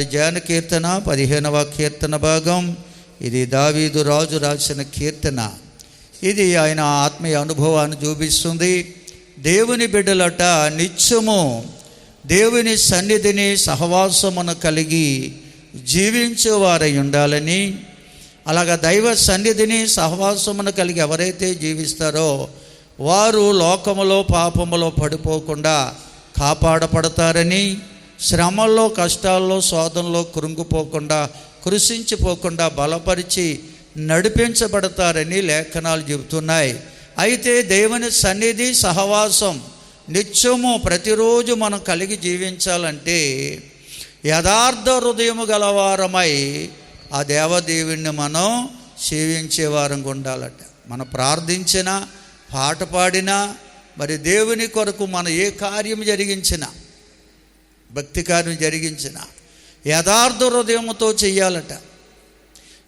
ధ్యాన కీర్తన 15వ కీర్తన భాగం. ఇది దావీదు రాజు రాసిన కీర్తన. ఇది ఆయన ఆత్మీయ అనుభవాన్ని చూపిస్తుంది. దేవుని బిడ్డలట నిత్యము దేవుని సన్నిధిని సహవాసమును కలిగి జీవించేవారై ఉండాలని, అలాగా దైవ సన్నిధిని సహవాసమును కలిగి ఎవరైతే జీవిస్తారో వారు లోకములో పాపములో పడిపోకుండా కాపాడపడతారని, శ్రమల్లో కష్టాల్లో శోధనలో కృంగిపోకుండా కృషించిపోకుండా బలపరిచి నడిపించబడతారని లేఖనాలు చెబుతున్నాయి. అయితే దేవుని సన్నిధి సహవాసం నిత్యము ప్రతిరోజు మనం కలిగి జీవించాలంటే యథార్థ హృదయము గలవారమై ఆ దేవదేవుణ్ణి మనం సేవించేవారంగా ఉండాలట. మనం ప్రార్థించినా, పాట పాడినా, మరి దేవుని కొరకు మనం ఏ కార్యం జరిగించినా, భక్తి కార్యం జరిగించిన యథార్థ హృదయంతో చెయ్యాలట.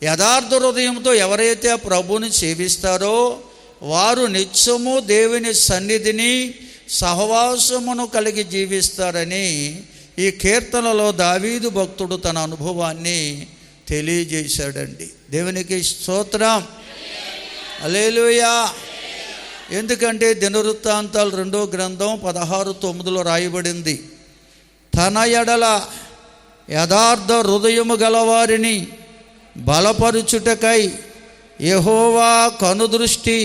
యథార్థ హృదయంతో ఎవరైతే ఆ ప్రభువుని సేవిస్తారో వారు నిత్యము దేవుని సన్నిధిని సహవాసమును కలిగి జీవిస్తారని ఈ కీర్తనలో దావీదు భక్తుడు తన అనుభవాన్ని తెలియజేశాడండి. దేవునికి స్తోత్రం, హల్లెలూయా. ఎందుకంటే దినవృత్తాంతాలు 2వ గ్రంథం 16:9 రాయబడింది, తన ఎడల యథార్థ హృదయము గలవారిని బలపరుచుటకై యెహోవా కనుదృష్టి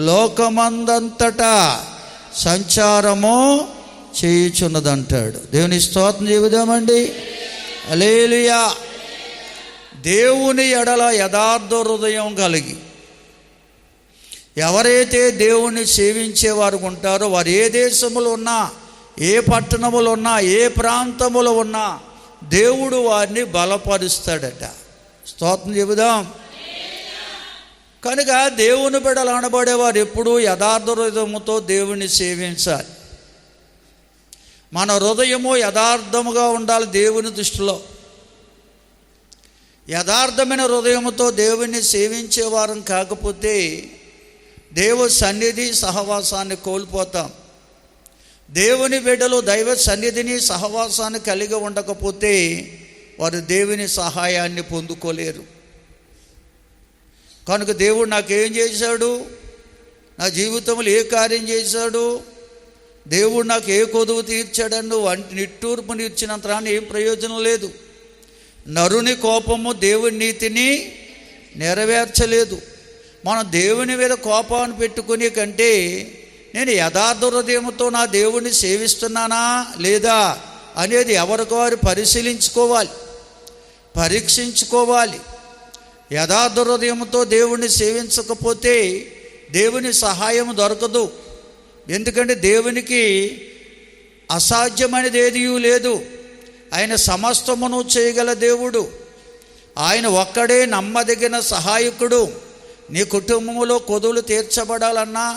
లోకమందంతటా సంచారము చేయుచున్నదంటాడు. దేవుని స్తోత్రం చెబుదామండి, హల్లెలూయా. దేవుని ఎడల యథార్థ హృదయం కలిగి ఎవరైతే దేవుణ్ణి సేవించేవారు ఉంటారో వారు ఏ దేశములో ఉన్నా, ఏ పట్టణములో ఉన్నా, ఏ ప్రాంతములో ఉన్నా దేవుడు వారిని బలపరుస్తాడట. స్తోత్రం చెబుదాం. కనుక దేవుని బిడ్డలు అనబడేవారు ఎప్పుడూ యథార్థ హృదయముతో దేవుణ్ణి సేవించాలి. మన హృదయము యథార్థముగా ఉండాలి దేవుని దృష్టిలో. యథార్థమైన హృదయముతో దేవుణ్ణి సేవించేవారం కాకపోతే దేవు సన్నిధి సహవాసాన్ని కోల్పోతాం. దేవుని బిడ్డలు దైవ సన్నిధిని సహవాసాన్ని కలిగి ఉండకపోతే వారు దేవుని సహాయాన్ని పొందుకోలేరు. కనుక దేవుడు నాకేం చేశాడు, నా జీవితంలో ఏ కార్యం చేశాడు, దేవుడు నాకు ఏ కొదువు తీర్చాడని నువ్వు నిట్టూర్పు తీర్చినంత ఏం ప్రయోజనం లేదు. నరుని కోపము దేవుని నీతిని నెరవేర్చలేదు. మనం దేవుని మీద కోపాన్ని పెట్టుకునే కంటే నేను యథార్థ హృదయంతో నా దేవుణ్ణి సేవిస్తున్నానా లేదా అనేది ఎవరికి వారు పరిశీలించుకోవాలి, పరీక్షించుకోవాలి. యథార్థ హృదయంతో దేవుణ్ణి సేవించకపోతే దేవుని సహాయం దొరకదు. ఎందుకంటే దేవునికి అసాధ్యమైనది ఏదీ లేదు. ఆయన సమస్తమును చేయగల దేవుడు. ఆయన ఒక్కడే నమ్మదగిన సహాయకుడు. నీ కుటుంబంలో కొదువులు తీర్చబడాలన్నా,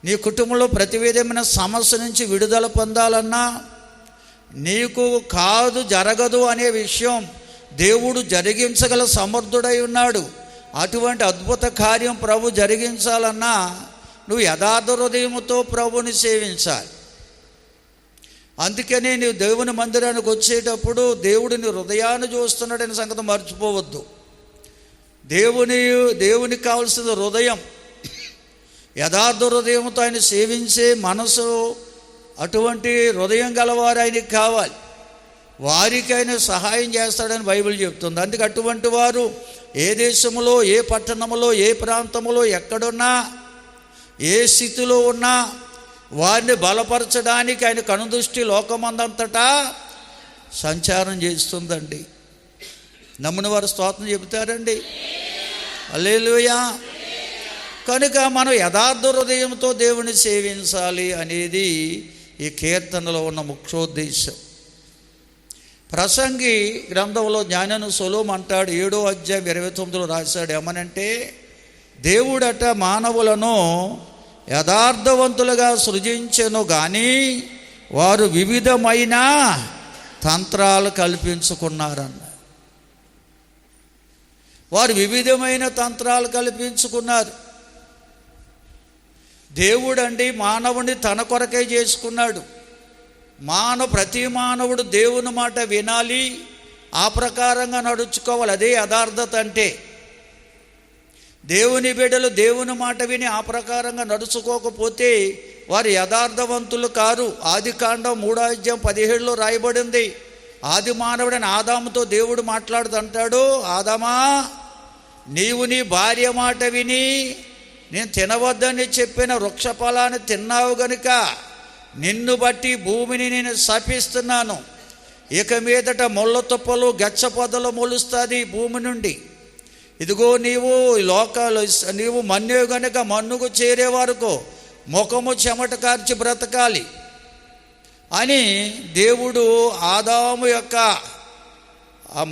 నీ కుటుంబంలో ప్రతి విధమైన సమస్య నుంచి విడుదల పొందాలన్నా, నీకు కాదు జరగదు అనే విషయం దేవుడు జరిగించగల సమర్థుడై ఉన్నాడు. అటువంటి అద్భుత కార్యం ప్రభు జరిగించాలన్నా నువ్వు యథార్థ హృదయముతో ప్రభుని సేవించాలి. అందుకని నీవు దేవుని మందిరానికి వచ్చేటప్పుడు దేవుడు నీ హృదయాన్ని చూస్తున్నాడనే సంగతి మర్చిపోవద్దు. దేవునికి కావాల్సిన హృదయం, యథార్థ హృదయంతో ఆయన సేవించే మనసు, అటువంటి హృదయం గలవారు ఆయనకి కావాలి. వారికి ఆయన సహాయం చేస్తాడని బైబిల్ చెప్తుంది. అందుకే అటువంటి వారు ఏ దేశంలో, ఏ పట్టణంలో, ఏ ప్రాంతంలో ఎక్కడున్నా, ఏ స్థితిలో ఉన్నా వారిని బలపరచడానికి ఆయన కనుదృష్టి లోకమందంతటా సంచారం చేస్తుందండి. నమ్మిన వారు స్తోత్రం చెబుతారండి, హల్లెలూయా. కనుక మనం యథార్థ హృదయంతో దేవుని సేవించాలి అనేది ఈ కీర్తనలో ఉన్న ముఖ్యోద్దేశం. ప్రసంగి గ్రంథంలో జ్ఞానను సొలొమోను అంటాడు, 7వ అధ్యాయం 29లో రాశాడు. ఏమనంటే దేవుడట మానవులను యథార్థవంతులుగా సృజించెను కానీ వారు వివిధమైన తంత్రాలు కల్పించుకున్నారన్న. వారు వివిధమైన తంత్రాలు కల్పించుకున్నారు. దేవుడండి మానవుని తన కొరకే చేసుకున్నాడు. ప్రతి మానవుడు దేవుని మాట వినాలి, ఆ ప్రకారంగా నడుచుకోవాలి. అదే యథార్థత అంటే. దేవుని బిడ్డలు దేవుని మాట విని ఆ ప్రకారంగా నడుచుకోకపోతే వారు యథార్థవంతులు కారు. ఆదికాండం 3:17 రాయబడింది. ఆది మానవుడైన ఆదాముతో దేవుడు మాట్లాడుతుంటాడు, ఆదామా, నీవు నీ భార్య మాట విని నేను తినవద్దని చెప్పిన వృక్షఫలాన్ని తిన్నావు గనుక నిన్ను బట్టి భూమిని నేను శపిస్తున్నాను. ఇక మీదట ముళ్ళ తుప్పలు గచ్చ పొదలు మొలుస్తుంది భూమి నుండి. ఇదిగో నీవు మన్నే గనుక మన్నుకు చేరే వరకు ముఖము చెమట కార్చి బ్రతకాలి అని దేవుడు ఆదాము యొక్క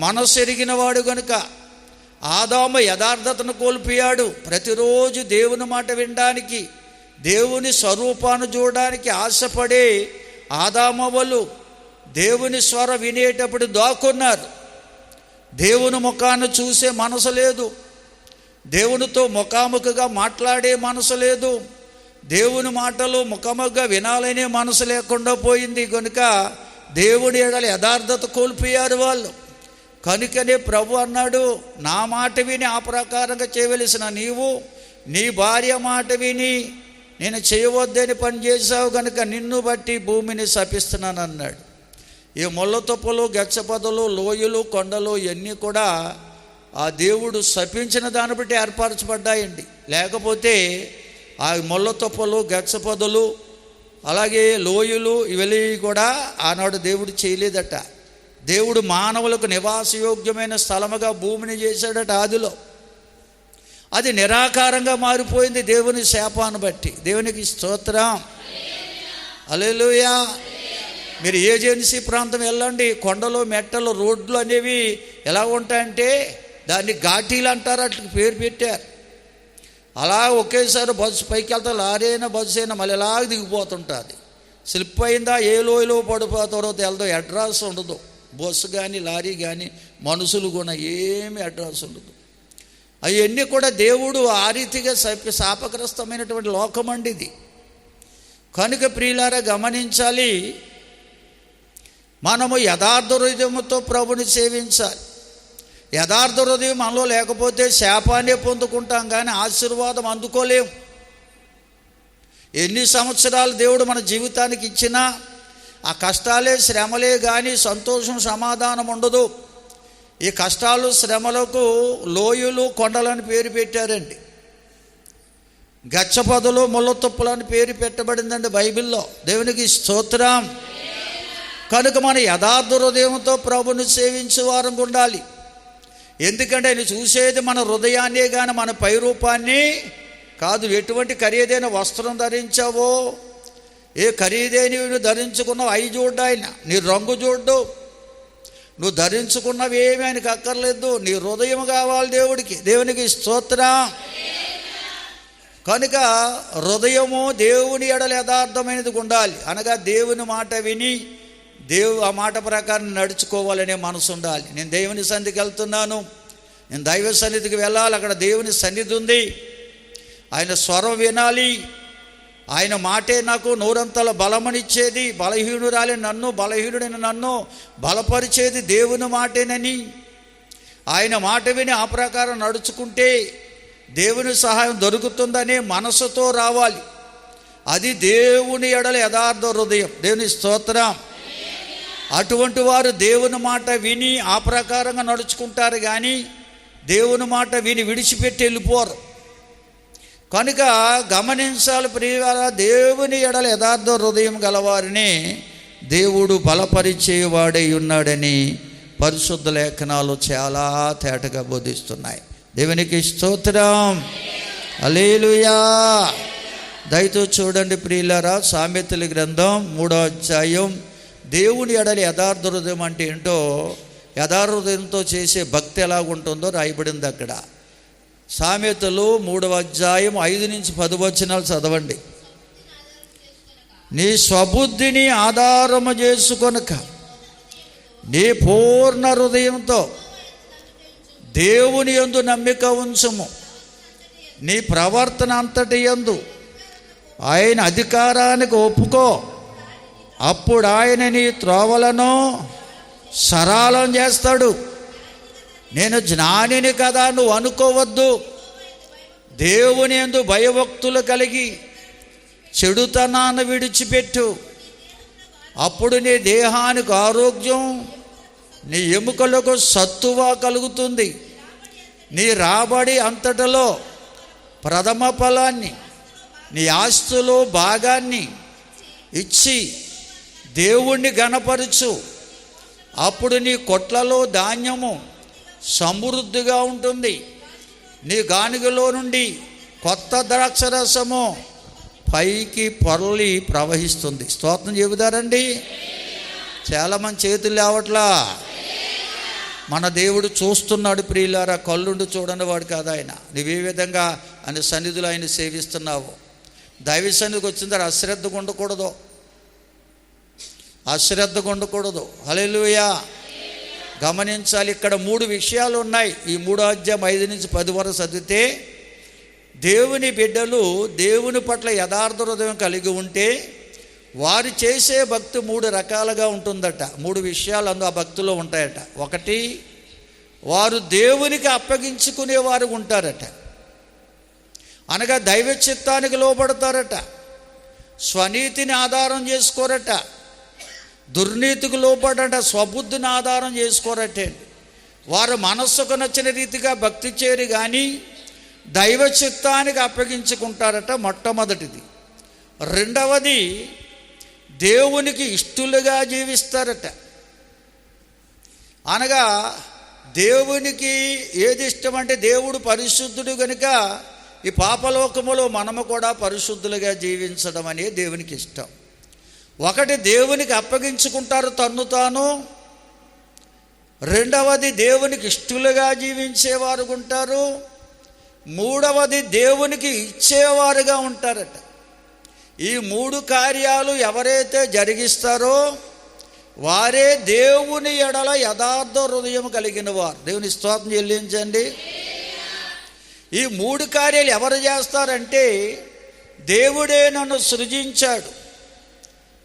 మనస్సు ఎరిగిన వాడు గనుక ఆదాము యథార్థతను కోల్పోయాడు. ప్రతిరోజు దేవుని మాట వినడానికి, దేవుని స్వరూపాన్ని చూడడానికి ఆశపడే ఆదామవ్వలు దేవుని స్వరం వినేటప్పుడు దాక్కున్నారు. దేవుని ముఖాన్ని చూసే మనసు లేదు, దేవునితో ముఖాముఖిగా మాట్లాడే మనసు లేదు, దేవుని మాటలు ముఖముగా వినాలనే మనసు లేకుండా పోయింది కనుక దేవుడి ఎడల యథార్థత కోల్పోయారు వాళ్ళు. కనుకనే ప్రభు అన్నాడు, నా మాట విని ఆ ప్రకారంగా చేయవలసిన నీవు నీ భార్య మాట విని నేను చేయవద్దని పని చేశావు కనుక నిన్ను బట్టి భూమిని శపిస్తున్నాను అన్నాడు. ఈ ముళ్ళ తుప్పలు గచ్చపొదలు లోయలు కొండలు ఇవన్నీ కూడా ఆ దేవుడు శపించిన దాన్ని బట్టి ఏర్పరచబడ్డాయండి. లేకపోతే ఆ ముళ్ళ తుప్పలు గచ్చపొదలు అలాగే లోయలు ఇవన్నీ కూడా ఆనాడు దేవుడు చేయలేదట. దేవుడు మానవులకు నివాసయోగ్యమైన స్థలముగా భూమిని చేశాడట ఆదిలో. అది నిరాకారంగా మారిపోయింది దేవుని శాపాన్ని బట్టి. దేవునికి స్తోత్రం, హల్లెలూయా. మీరు ఏజెన్సీ ప్రాంతం వెళ్ళండి, కొండలు మెట్టలు రోడ్లు అనేవి ఎలా ఉంటాయంటే దాన్ని ఘాటీలు అంటారు, అట్లా పేరు పెట్టారు. అలా ఒకేసారి బస్సు పైకి వెళ్తా, లారీ అయినా బస్సు అయినా మళ్ళీ ఎలాగ దిగిపోతుంటుంది. స్లిప్ అయిందా ఏ లోయలో పడిపోతారో తెలదో, అడ్రస్ ఉండదు. బస్సు కానీ లారీ కానీ మనుషులు కూడా ఏమి అడ్రస్ ఉండదు. అవన్నీ కూడా దేవుడు ఆ రీతిగా శాపగ్రస్తమైనటువంటి లోకం అండి ఇది. కనుక ప్రియులారా గమనించాలి, మనము యథార్థ హృదయముతో ప్రభుని సేవించాలి. యథార్థ హృదయం మనలో లేకపోతే శాపాన్ని పొందుకుంటాం కానీ ఆశీర్వాదం అందుకోలేం. ఎన్ని సంవత్సరాలు దేవుడు మన జీవితానికి ఇచ్చినా ఆ కష్టాలే శ్రమలే కానీ సంతోషం సమాధానం ఉండదు. ఈ కష్టాలు శ్రమలకు లోయలు కొండలని పేరు పెట్టారండి. గచ్చపొదలు ముళ్ళ తుప్పలని పేరు పెట్టబడిందండి బైబిల్లో. దేవునికి స్తోత్రం. కనుక మన యథార్థ హృదయంతో ప్రభుని సేవించే వారం ఉండాలి. ఎందుకంటే ఆయన చూసేది మన హృదయాన్నే కానీ మన పై రూపాన్ని కాదు. ఎటువంటి ఖరీదైన వస్త్రం ధరించావో, ఏ ఖరీదైనవి ధరించుకున్నావు అవి చూడ్డు ఆయన, నీ రంగు చూడ్డు. నువ్వు ధరించుకున్నవి ఏమి ఆయనకు అక్కర్లేదు, నీ హృదయం కావాలి దేవుడికి. దేవునికి స్తోత్రం. కనుక హృదయము దేవుని ఎడల యథార్థమైనది ఉండాలి. అనగా దేవుని మాట విని ఆ మాట ప్రకారం నడుచుకోవాలనే మనసు ఉండాలి. నేను దేవుని సన్నిధికి వెళ్తున్నాను, నేను దైవ సన్నిధికి వెళ్ళాలి, అక్కడ దేవుని సన్నిధి ఉంది, ఆయన స్వరం వినాలి, ఆయన మాటే నాకు నూరంతల బలమనిచ్చేది, బలహీనుడైన నన్ను బలపరిచేది దేవుని మాటేనని ఆయన మాట విని ఆ ప్రకారం నడుచుకుంటే దేవుని సహాయం దొరుకుతుందనే మనసుతో రావాలి. అది దేవుని ఎడల యథార్థ హృదయం. దేవుని స్తోత్రం. అటువంటి వారు దేవుని మాట విని ఆ ప్రకారంగా నడుచుకుంటారు కానీ దేవుని మాట విని విడిచిపెట్టి వెళ్ళిపోరు. కనుక గమనించాలి ప్రియులారా, దేవుని ఎడల యథార్థ హృదయం గలవారిని దేవుడు బలపరిచేవాడై ఉన్నాడని పరిశుద్ధ లేఖనాలు చాలా తేటగా బోధిస్తున్నాయి. దేవునికి స్తోత్రం, హల్లెలూయా. దయతో చూడండి ప్రియులారా, సామెతల గ్రంథం 3వ అధ్యాయం. దేవుని ఎడలి యథార్థ హృదయం అంటే ఏంటో, యథార్థ హృదయంతో చేసే భక్తి ఎలాగుంటుందో రాయబడింది అక్కడ. సామెతలు 3వ అధ్యాయం 5 నుంచి 10 వచనాలు చదవండి. నీ స్వబుద్ధిని ఆధారము చేసుకొనక నీ పూర్ణ హృదయంతో దేవుని యందు నమ్మిక ఉంచుము. నీ ప్రవర్తన అంతటి యందు ఆయన అధికారానికి ఒప్పుకో. అప్పుడు ఆయన నీ త్రోవలను సరళం చేస్తాడు. నేను జ్ఞానిని కదా నువ్వు అనుకోవద్దు. దేవుని యందు భయభక్తులు కలిగి చెడుతనాన్ని విడిచిపెట్టు. అప్పుడు నీ దేహానికి ఆరోగ్యం, నీ ఎముకలకు సత్తువ కలుగుతుంది. నీ రాబడి అంతటిలో ప్రథమ ఫలాన్ని, నీ ఆస్తులో భాగాన్ని ఇచ్చి దేవుణ్ణి ఘనపరచు. అప్పుడు నీ కొట్లలో ధాన్యము సమృద్ధిగా ఉంటుంది. నీ గానుగలో నుండి కొత్త ద్రాక్షరసము పైకి పొరలి ప్రవహిస్తుంది. స్తోత్రం చెబుతారండి. చాలామంది చేతులు లేవట్లా. మన దేవుడు చూస్తున్నాడు ప్రియులారా. కళ్ళుండి చూడని వాడు కాదు ఆయన. నువ్వే విధంగా ఆయన సన్నిధిలో ఆయన సేవిస్తున్నావు. దైవ సన్నిధికి వచ్చిన తర్వాత అశ్రద్ధగా ఉండకూడదు, అశ్రద్ధగా ఉండకూడదు. హల్లెలూయా. గమనించాలి, ఇక్కడ 3 విషయాలు ఉన్నాయి. ఈ 3వ అధ్యాయం 5 నుంచి 10 వరకు చదివితే దేవుని బిడ్డలు దేవుని పట్ల యథార్థ హృదయం కలిగి ఉంటే వారు చేసే భక్తి 3 రకాలుగా ఉంటుందట. 3 విషయాలు ఆ భక్తిలో ఉంటాయట. 1, వారు దేవునికి అప్పగించుకునేవారు ఉంటారట. అనగా దైవ చిత్తానికి లోబడతారట. స్వనీతిని ఆధారం చేసుకోరట. దుర్నీతికి లోబడట. స్వబుద్ధిని ఆధారం చేసుకోరటే. వారు మనస్సుకు నచ్చిన రీతిగా భక్తి చేయరు కానీ దైవ చిత్తానికి అప్పగించుకుంటారట. మొట్టమొదటిది. 2వది, దేవునికి ఇష్టలుగా జీవిస్తారట. అనగా దేవునికి ఏది ఇష్టం అంటే, దేవుడు పరిశుద్ధుడు కనుక ఈ పాపలోకములో మనము కూడా పరిశుద్ధులుగా జీవించడం అనేది దేవునికి ఇష్టం. 1, దేవునికి అప్పగించుకుంటారు తన్ను తాను. 2వది, దేవునికి ఇష్టలుగా జీవించేవారు ఉంటారు. 3వది, దేవునికి ఇచ్చేవారుగా ఉంటారట. ఈ 3 కార్యాలు ఎవరైతే జరిగిస్తారో వారే దేవుని ఎడల యథార్థ హృదయం కలిగిన వారు. దేవుని స్తోత్రం చెల్లించండి. ఈ 3 కార్యాలు ఎవరు చేస్తారంటే, దేవుడే నన్ను సృజించాడు,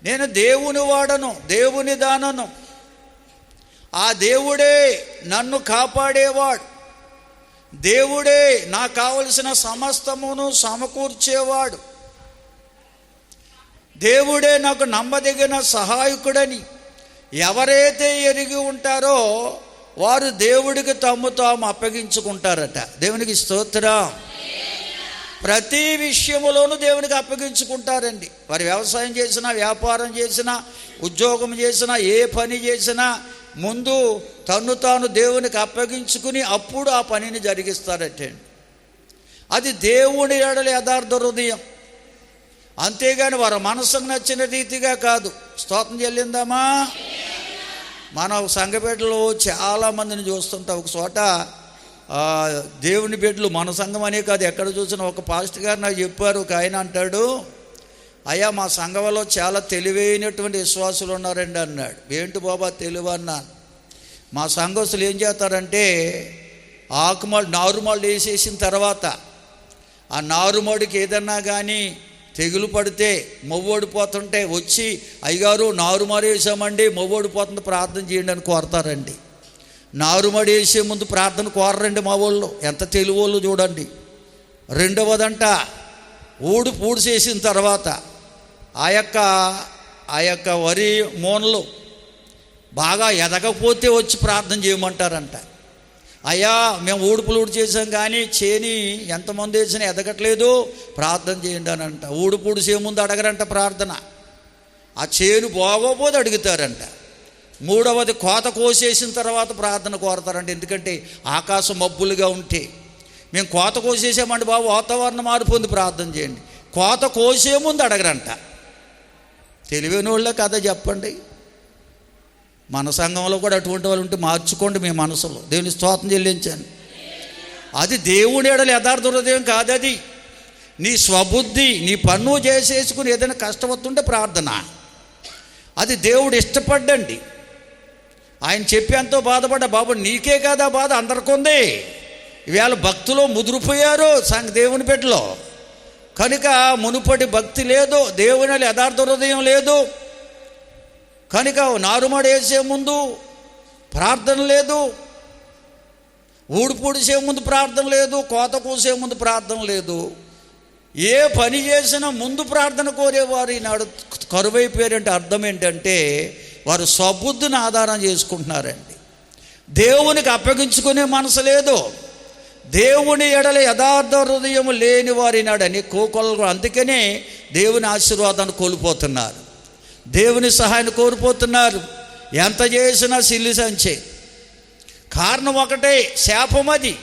నేను దేవుని వాడను, దేవుని దానను, ఆ దేవుడే నన్ను కాపాడేవాడు, దేవుడే నాకు కావలసిన సమస్తమును సమకూర్చేవాడు, దేవుడే నాకు నమ్మదగిన సహాయకుడని ఎవరైతే ఎరిగి ఉంటారో వారు దేవుడికి తాము అప్పగించుకుంటారట. దేవునికి స్తోత్రం. ప్రతి విషయములోనూ దేవునికి అప్పగించుకుంటారండి. వారు వ్యవసాయం చేసినా, వ్యాపారం చేసినా, ఉద్యోగం చేసినా, ఏ పని చేసినా ముందు తన్ను తాను దేవునికి అప్పగించుకుని అప్పుడు ఆ పనిని జరిగిస్తారటండి. అది దేవుని ఎడల యథార్థ హృదయం. అంతేగాని వారి మనసుకు నచ్చిన రీతిగా కాదు. స్తోత్రం చెల్లిందామా. మన సంఘబిడ్డలు చాలామందిని చూస్తుంటాం. ఒక చోట దేవుని బిడ్డలు, మన సంఘం అనే కాదు, ఎక్కడ చూసినా, ఒక పాస్టర్ గారు నాకు చెప్పారు. ఒక ఆయన అంటాడు, అయ్యా మా సంఘంలో చాలా తెలివైనటువంటి విశ్వాసులు ఉన్నారండి అన్నాడు. ఏంటి బాబా తెలివి అన్నాను. మా సంఘస్థులు ఏం చేస్తారంటే, నారుమళ్ళు వేసేసిన తర్వాత ఆ నారుమడికి ఏదన్నా కానీ తెగులు పడితే, మొవ్వోడిపోతుంటే వచ్చి, అయ్యగారు నారుమడి వేసామండి, మొవ్వోడిపోతుంది, ప్రార్థన చేయండి అని కోరతారండి. నారుమడి వేసే ముందు ప్రార్థన కోరరండి మా వాళ్ళు. ఎంత తెలివోళ్ళు చూడండి. 2వదంట, పూడిసేసిన తర్వాత ఆ యొక్క వరి మూనలు బాగా ఎదగకపోతే వచ్చి ప్రార్థన చేయమంటారంట. అయ్యా మేము ఊడుపులు చేసాం కానీ చేని ఎంతమంది వేసినా ఎదగట్లేదు, ప్రార్థన చేయండి అని అంట. ఊడుపూడిసే ముందు అడగరంట ప్రార్థన. ఆ చేను బాగోపోతే అడుగుతారంట. 3వది, కోత కోసేసిన తర్వాత ప్రార్థన కోరతారంట. ఎందుకంటే ఆకాశం మబ్బులుగా ఉంటే, మేము కోత కోసేసామండి బాబు, వాతావరణం మారిపోయింది, ప్రార్థన చేయండి. కోత కోసే ముందు అడగరంట. తెలివైన వాళ్ళే కథ చెప్పండి. మన సంఘంలో కూడా అటువంటి వాళ్ళు ఉంటే మార్చుకోండి మీ మనసులో. దేవుని స్తోత్రం చెల్లించండి. అది దేవుని ఎడల యథార్థ హృదయం కాదు. అది నీ స్వబుద్ధి, నీ పన్ను చేసేసుకుని ఏదైనా కష్టపడుతుంటే ప్రార్థన. అది దేవుడు ఇష్టపడ్డండి. ఆయన చెప్పి ఎంతో బాధపడ్డా, బాబు నీకే కదా బాధ, అందరికీ ఉంది. ఇవాళ భక్తులు ముదిరిపోయారు దేవుని బిడ్డలో. కనుక మునుపటి భక్తి లేదు, దేవుని యథార్థ హృదయం లేదు. కనుక నారుమడి వేసే ముందు ప్రార్థన లేదు, ఊడు పొడిసే ముందు ప్రార్థన లేదు, కోత కూసే ముందు ప్రార్థన లేదు. ఏ పని చేసినా ముందు ప్రార్థన కోరేవారు ఈనాడు కరువైపోయారంటే అర్థం ఏంటంటే వారు స్వబుద్ధిని ఆధారం చేసుకుంటున్నారండి. దేవునికి అప్పగించుకునే మనసు లేదు. దేవుని ఎడల యథార్థ హృదయం లేని వారినాడని కోకొలు. అందుకనే దేవుని ఆశీర్వాదాన్ని కోల్పోతున్నారు, దేవుని సహాయాన్ని కోల్పోతున్నారు. ఎంత చేసినా సిల్లి సంచే. కారణం ఒకటే, శాపం. అది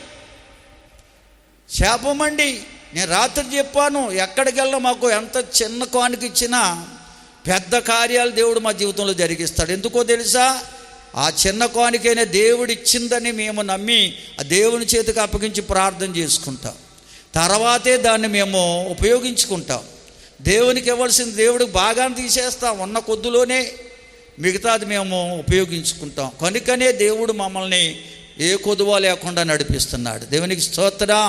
శాపమండి. నేను రాత్రి చెప్పాను, ఎక్కడికి వెళ్ళినా మాకు ఎంత చిన్న కానుక ఇచ్చినా పెద్ద కార్యాలు దేవుడు మా జీవితంలో జరిగిస్తాడు. ఎందుకో తెలుసా? ఆ చిన్న కానుకైనా దేవుడు ఇచ్చిందని మేము నమ్మి ఆ దేవుని చేతికి అప్పగించి ప్రార్థన చేసుకుంటాం. తర్వాతే దాన్ని మేము ఉపయోగించుకుంటాం. దేవునికి ఇవ్వాల్సింది దేవుడికి బాగా తీసేస్తాం, ఉన్న కొద్దులోనే మిగతాది మేము ఉపయోగించుకుంటాం. కనుకనే దేవుడు మమ్మల్ని ఏ కొదువ లేకుండా నడిపిస్తున్నాడు. దేవునికి స్తోత్రం.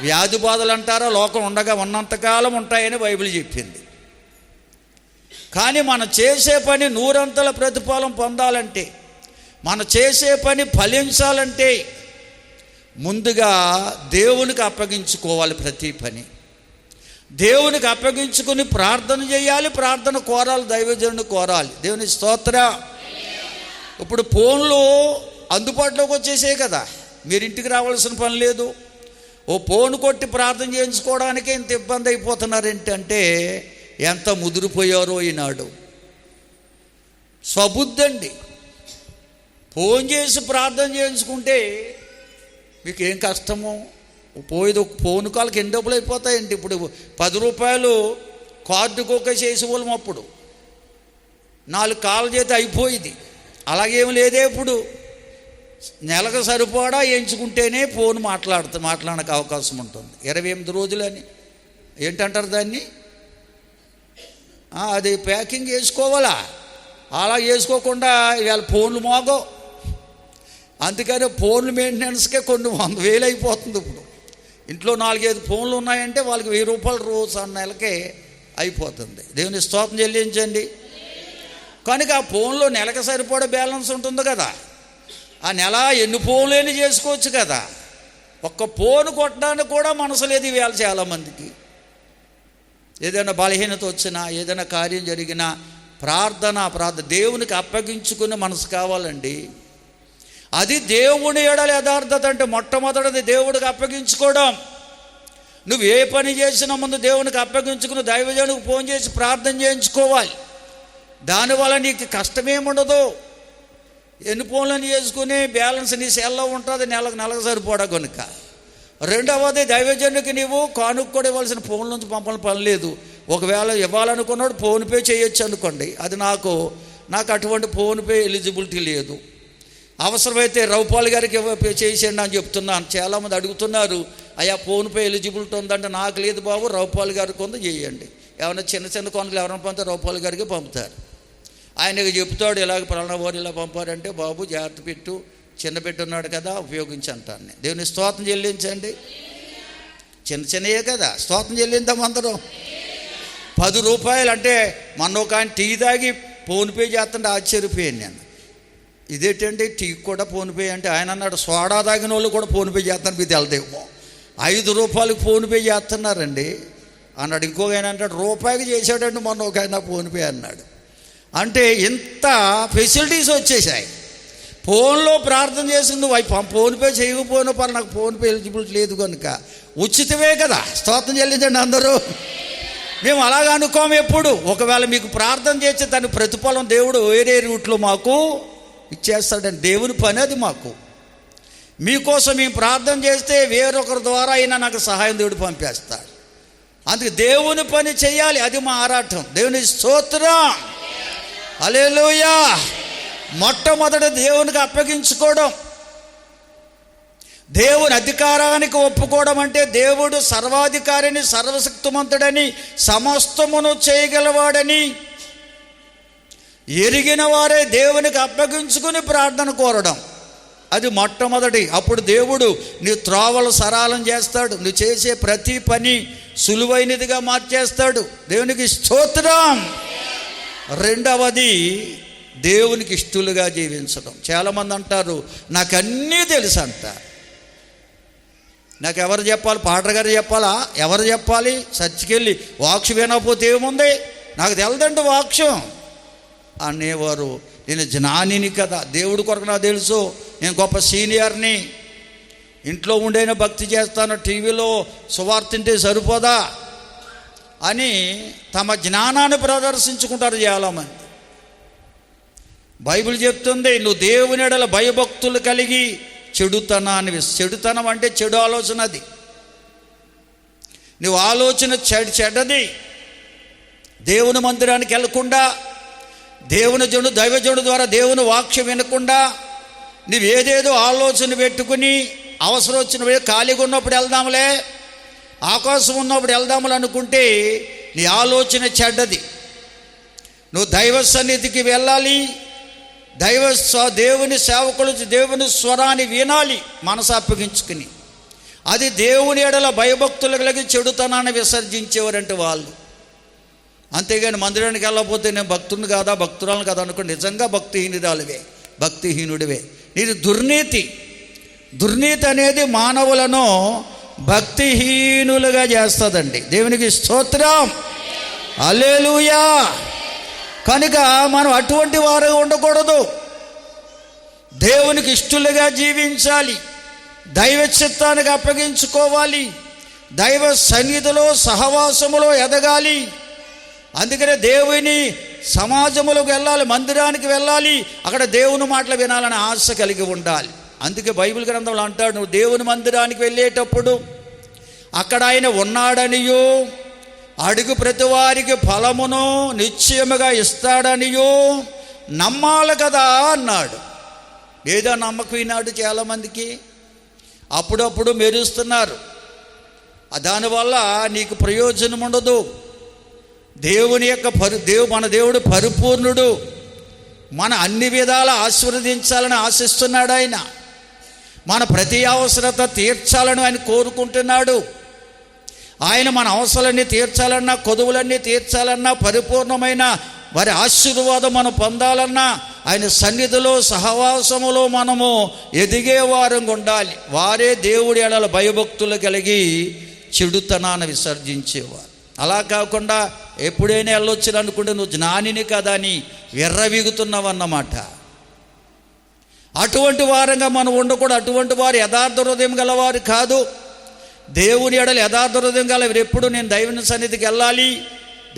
వ్యాధి బాధలు అంటారా, లోకం ఉండగా ఉన్నంతకాలం ఉంటాయని బైబిల్ చెప్పింది. కానీ మనం చేసే పని నూరంతల ప్రతిఫలం పొందాలంటే, మనం చేసే పని ఫలించాలంటే ముందుగా దేవునికి అప్పగించుకోవాలి. ప్రతి పని దేవునికి అప్పగించుకుని ప్రార్థన చేయాలి, ప్రార్థన కోరాలి, దైవజనుని కోరాలి. దేవుని స్తోత్రం. ఇప్పుడు ఫోన్లు అందుబాటులోకి వచ్చేసాయి కదా, మీరు ఇంటికి రావాల్సిన పని లేదు. ఓ ఫోన్ కొట్టి ప్రార్థన చేయించుకోవడానికే ఇంత ఇబ్బంది అయిపోతున్నారు. ఏంటంటే ఎంత ముదిరిపోయారో ఈనాడు. స్వబుద్ధి అండి. ఫోన్ చేసి ప్రార్థన చేయించుకుంటే మీకు ఏం కష్టమో. పోయేది ఒక ఫోన్ కాల్కి ఎన్ని డబ్బులు అయిపోతాయండి. ఇప్పుడు 10 రూపాయలు కార్డుకు ఒక చేసేవాళ్ళం, అప్పుడు 4 కాళ్ళ చేతి అయిపోయింది. అలాగేమి లేదే. ఇప్పుడు నెలకు సరిపడా ఎంచుకుంటేనే ఫోన్ మాట్లాడడానికి అవకాశం ఉంటుంది. 28 రోజులని ఏంటంటారు దాన్ని, అది ప్యాకింగ్ చేసుకోవాలా. అలా చేసుకోకుండా ఇవాళ ఫోన్లు మోగో. అందుకని ఫోన్లు మెయింటెనెన్స్కే కొన్ని 100,000 అయిపోతుంది. ఇప్పుడు ఇంట్లో 4-5 ఫోన్లు ఉన్నాయంటే వాళ్ళకి 1000 రూపాయలు రోజు ఆ నెలకే అయిపోతుంది. దేవుని స్తోత్రం చెల్లించండి. కనుక ఆ ఫోన్లో నెలకు సరిపడే బ్యాలెన్స్ ఉంటుంది కదా, ఆ నెల ఎన్ని ఫోన్లు చేసుకోవచ్చు కదా. ఒక్క ఫోన్ కొట్టడానికి కూడా మనసు లేదు ఇవాళ చాలామందికి. ఏదైనా బలహీనత వచ్చినా, ఏదైనా కార్యం జరిగినా ప్రార్థన దేవునికి అప్పగించుకునే మనసు కావాలండి. అది దేవుని ఎడల యథార్థత. అంటే మొట్టమొదటిది దేవుడికి అప్పగించుకోవడం. నువ్వు ఏ పని చేసినా ముందు దేవునికి అప్పగించుకుని దైవజనుడికి ఫోన్ చేసి ప్రార్థన చేయించుకోవాలి. దానివల్ల నీకు కష్టమేముండదు. ఎన్ని ఫోన్లను చేసుకుని బ్యాలెన్స్ నీ సెల్లో ఉంటుంది, నెలకు సరిపోడా కనుక. రెండవది, దైవజనుడికి నీవు కానుక కూడా ఇవ్వాల్సిన ఫోన్ నుంచి పంపని పని లేదు. ఒకవేళ ఇవ్వాలనుకున్నాడు ఫోన్పే చేయొచ్చు అనుకోండి. అది నాకు అటువంటి ఫోన్పే ఎలిజిబిలిటీ లేదు. అవసరమైతే రౌపాల్ గారికి చేసేయండి అని చెప్తున్నాను. చాలామంది అడుగుతున్నారు, అయ్యా ఫోన్పే ఎలిజిబిలిటీ ఉందంటే. నాకు లేదు బాబు, రౌపాల్ గారికి ఉందో చేయండి. ఏమైనా చిన్న కొనుకలు ఎవరైనా పంపితే రౌపాల్ గారికి పంపుతారు. ఆయనకి చెప్తాడు, ఇలాగ పలానా వారు ఇలా పంపారంటే, బాబు జాగ్రత్త పెట్టు, చిన్న పెట్టున్నాడు కదా, ఉపయోగించంటాను. దేవుని స్తోత్రం చెల్లించండి. చిన్నయే కదా, స్తోత్రం చెల్లిద్దాం అందరం. 10 రూపాయలు అంటే మొన్న ఒక ఆయన టీ తాగి ఫోన్పే చేస్తుంటే ఆశ్చర్యపోయాను నేను. ఇదేంటంటే టీ కూడా ఫోన్పే అంటే, ఆయన అన్నాడు సోడా తాగిన వాళ్ళు కూడా ఫోన్పే చేస్తాను, మీకు తెలదేమో. 5 రూపాయలకు ఫోన్పే చేస్తున్నారండి అన్నాడు. ఇంకొక ఆయన అంటాడు రూపాయికి చేశాడండి మొన్న ఒక ఆయన ఫోన్పే అన్నాడు. అంటే ఇంత ఫెసిలిటీస్ వచ్చేసాయి. ఫోన్లో ప్రార్థన చేసింది ఫోన్పే చేయకపోయినా పని, నాకు ఫోన్పే ఎలిజిబిలిటీ లేదు కనుక ఉచితమే కదా. స్తోత్రం చెల్లించండి అందరూ. మేము అలాగ అనుకోము ఎప్పుడు. ఒకవేళ మీకు ప్రార్థన చేస్తే దాని ప్రతిఫలం దేవుడు వేరే రూట్లో మాకు ఇచ్చేస్తాడండి. దేవుని పని అది. మాకు మీకోసం మేము ప్రార్థన చేస్తే వేరొకరి ద్వారా అయినా నాకు సహాయం దేవుడు పంపేస్తాడు. అందుకే దేవుని పని చేయాలి, అది మా ఆరాటం. దేవుని స్తోత్రం. హల్లెలూయా. మొట్టమొదటి దేవునికి అప్పగించుకోవడం, దేవుని అధికారానికి ఒప్పుకోవడం. అంటే దేవుడు సర్వాధికారిని, సర్వశక్తిమంతుడని, సమస్తమును చేయగలవాడని ఎరిగిన వారే దేవునికి అప్పగించుకుని ప్రార్థన కోరడం, అది మొట్టమొదటి. అప్పుడు దేవుడు నీ త్రోవలు సరళం చేస్తాడు, నువ్వు చేసే ప్రతి పని సులువైనదిగా మార్చేస్తాడు. దేవునికి స్తోత్రం. రెండవది, దేవునికి ఇష్టలుగా జీవించడం. చాలామంది అంటారు నాకు అన్నీ తెలుసు అంటారు. నాకు ఎవరు చెప్పాలి? పాటర్ గారు చెప్పాలా? ఎవరు చెప్పాలి? చర్చికి వెళ్ళి వాక్యం వినకపోతే ఏముంది, నాకు తెలదండి వాక్యం అనేవారు. నేను జ్ఞానిని కదా, దేవుడి కొరకు నాకు తెలుసు, నేను గొప్ప సీనియర్ని, ఇంట్లో ఉండేనే భక్తి చేస్తాను, టీవీలో సువార్త తింటే సరిపోదా అని తమ జ్ఞానాన్ని ప్రదర్శించుకుంటారు చాలామంది. బైబిల్ చెప్తుంది, నువ్వు దేవుని ఎడల భయభక్తులు కలిగి చెడుతనాన్ని, చెడుతనం అంటే చెడు ఆలోచన, అది నువ్వు ఆలోచన చెడ్డది. దేవుని మందిరానికి వెళ్లకుండా, దేవుని జనుడు దైవజనుడు ద్వారా దేవుని వాక్యం వినకుండా నువ్వు ఏదేదో ఆలోచన పెట్టుకుని అవసరం వచ్చిన ఖాళీగా ఉన్నప్పుడు వెళ్దాంలే, ఆకాశం ఉన్నప్పుడు వెళ్దాములు అనుకుంటే నీ ఆలోచన చెడ్డది. నువ్వు దైవ సన్నిధికి వెళ్ళాలి, దేవుని సేవకులు దేవుని స్వరాన్ని వినాలి మనసు అప్పగించుకుని. అది దేవుని ఎడల భయభక్తులు కలిగి చెడుతనాన్ని విసర్జించేవారంటే వాళ్ళు. అంతేగాని మందిరానికి వెళ్ళకపోతే నేను భక్తుని కాదా భక్తురాలను కాదా అనుకోండి, నిజంగా భక్తిహీనుడివే. ఇది దుర్నీతి అనేది మానవులను భక్తిహీనులుగా చేస్తుందండి. దేవునికి స్తోత్రం, హల్లెలూయా. కనుక మనం అటువంటి వారు ఉండకూడదు, దేవునికి ఇష్టలుగా జీవించాలి, దైవ చిత్తానికి అప్పగించుకోవాలి, దైవ సన్నిధిలో సహవాసములో ఎదగాలి. అందుకనే దేవుని సమాజములకు వెళ్ళాలి, మందిరానికి వెళ్ళాలి, అక్కడ దేవుని మాటలు వినాలని ఆశ కలిగి ఉండాలి. అందుకే బైబిల్ గ్రంథంలో అంటాడు, నువ్వు దేవుని మందిరానికి వెళ్ళేటప్పుడు అక్కడ ఆయన ఉన్నాడనియో, అడుగు ప్రతి వారికి ఫలమును నిశ్చయముగా ఇస్తాడనియో నమ్మాలి కదా అన్నాడు. ఏదో నమ్మకం ఈనాడు చాలామందికి అప్పుడప్పుడు మెరుస్తున్నారు, దానివల్ల నీకు ప్రయోజనం ఉండదు. దేవుని యొక్క మన దేవుడు పరిపూర్ణుడు, మన అన్ని విధాలా ఆశీర్వదించాలని ఆశిస్తున్నాడు. ఆయన మన ప్రతి అవసరత తీర్చాలని ఆయన కోరుకుంటున్నాడు. ఆయన మన అవసరాలన్నీ తీర్చాలన్నా, కొదువులన్నీ తీర్చాలన్నా, పరిపూర్ణమైన వారి ఆశీర్వాదం మనం పొందాలన్నా ఆయన సన్నిధిలో సహవాసములో మనము ఎదిగేవారంగా ఉండాలి. వారే దేవుడి ఎడల భయభక్తులు కలిగి చెడుతనాన్ని విసర్జించేవారు. అలా కాకుండా ఎప్పుడైనా వెళ్ళొచ్చు అనుకుంటే నువ్వు జ్ఞానిని కదా అని విర్రవీగుతున్నావన్నమాట. అటువంటి వారంగా మనం ఉండకూడదు. అటువంటి వారు యథార్థ హృదయం గలవారు కాదు. దేవుని ఎడల యథార్థ హృదయం గల ఎప్పుడు నేను దైవుని సన్నిధికి వెళ్ళాలి,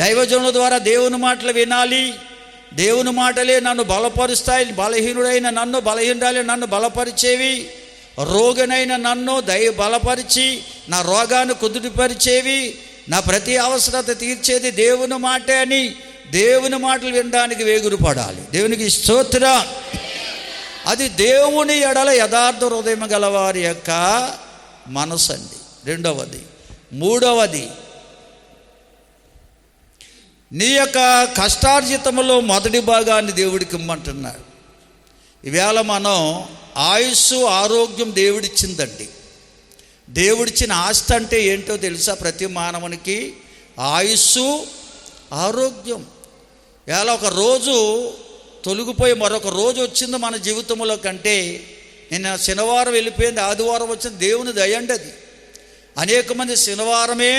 దైవజనుల ద్వారా దేవుని మాటలు వినాలి, దేవుని మాటలే నన్ను బలపరుస్తాయి, బలహీనుడైన నన్ను బలహీనురాలి నన్ను బలపరిచేవి, రోగినైన నన్ను బలపరిచి నా రోగాన్ని కుదుటిపరిచేవి, నా ప్రతి అవసరత తీర్చేది దేవుని మాటే అని దేవుని మాటలు వినడానికి వేగురుపడాలి. దేవునికి స్తోత్రం. అది దేవుని ఎడల యథార్థ హృదయం గలవారి యొక్క మనసు అండి. రెండవది. మూడవది, నీ యొక్క కష్టార్జితములో మొదటి భాగాన్ని దేవుడికి ఇమ్మంటున్నాడు. ఈవేళ మనం ఆయుస్సు ఆరోగ్యం దేవుడిచ్చిందండి. దేవుడిచ్చిన ఆస్తి అంటే ఏంటో తెలుసా? ప్రతి మానవునికి ఆయుస్సు ఆరోగ్యం. వేళ ఒక రోజు తొలగిపోయి మరొక రోజు వచ్చింది మన జీవితంలో కంటే, నిన్న శనివారం వెళ్ళిపోయింది, ఆదివారం వచ్చింది, దేవుని దయండి అది. అనేక మంది శనివారమే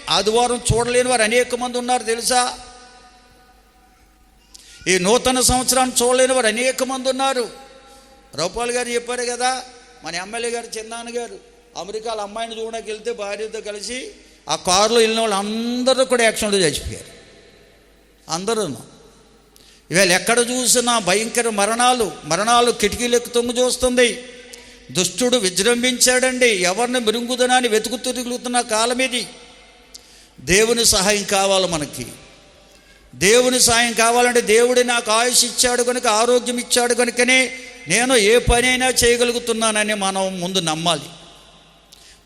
ఆదివారం చూడలేని వారు అనేక మంది ఉన్నారు తెలుసా? ఈ నూతన సంవత్సరాన్ని చూడలేని వారు అనేక మంది ఉన్నారు. రూపాల్ గారు చెప్పారు కదా, మన ఎమ్మెల్యే గారు చిన్నాన్న గారు అమెరికాలో అమ్మాయిని చూడడానికి వెళ్తే భార్యతో కలిసి ఆ కారులో వెళ్ళిన వాళ్ళు అందరూ కూడా యాక్సిడెంట్లో చచ్చిపోయారు. అందరూ ఇవాళ ఎక్కడ చూసినా భయంకర మరణాలు కిటికీలకు తొంగి చూస్తుంది. దుష్టుడు విజృంభించాడండి. ఎవరిని మృంగుదనాన్ని వెతుకుతూ తిరుగుతున్న కాలం ఇది. దేవుని సహాయం కావాలి మనకి. దేవుని సహాయం కావాలంటే దేవుడు నాకు ఆయుష్ ఇచ్చాడు కనుక, ఆరోగ్యం ఇచ్చాడు కనుకనే నేను ఏ పనైనా చేయగలుగుతున్నానని మనం ముందు నమ్మాలి.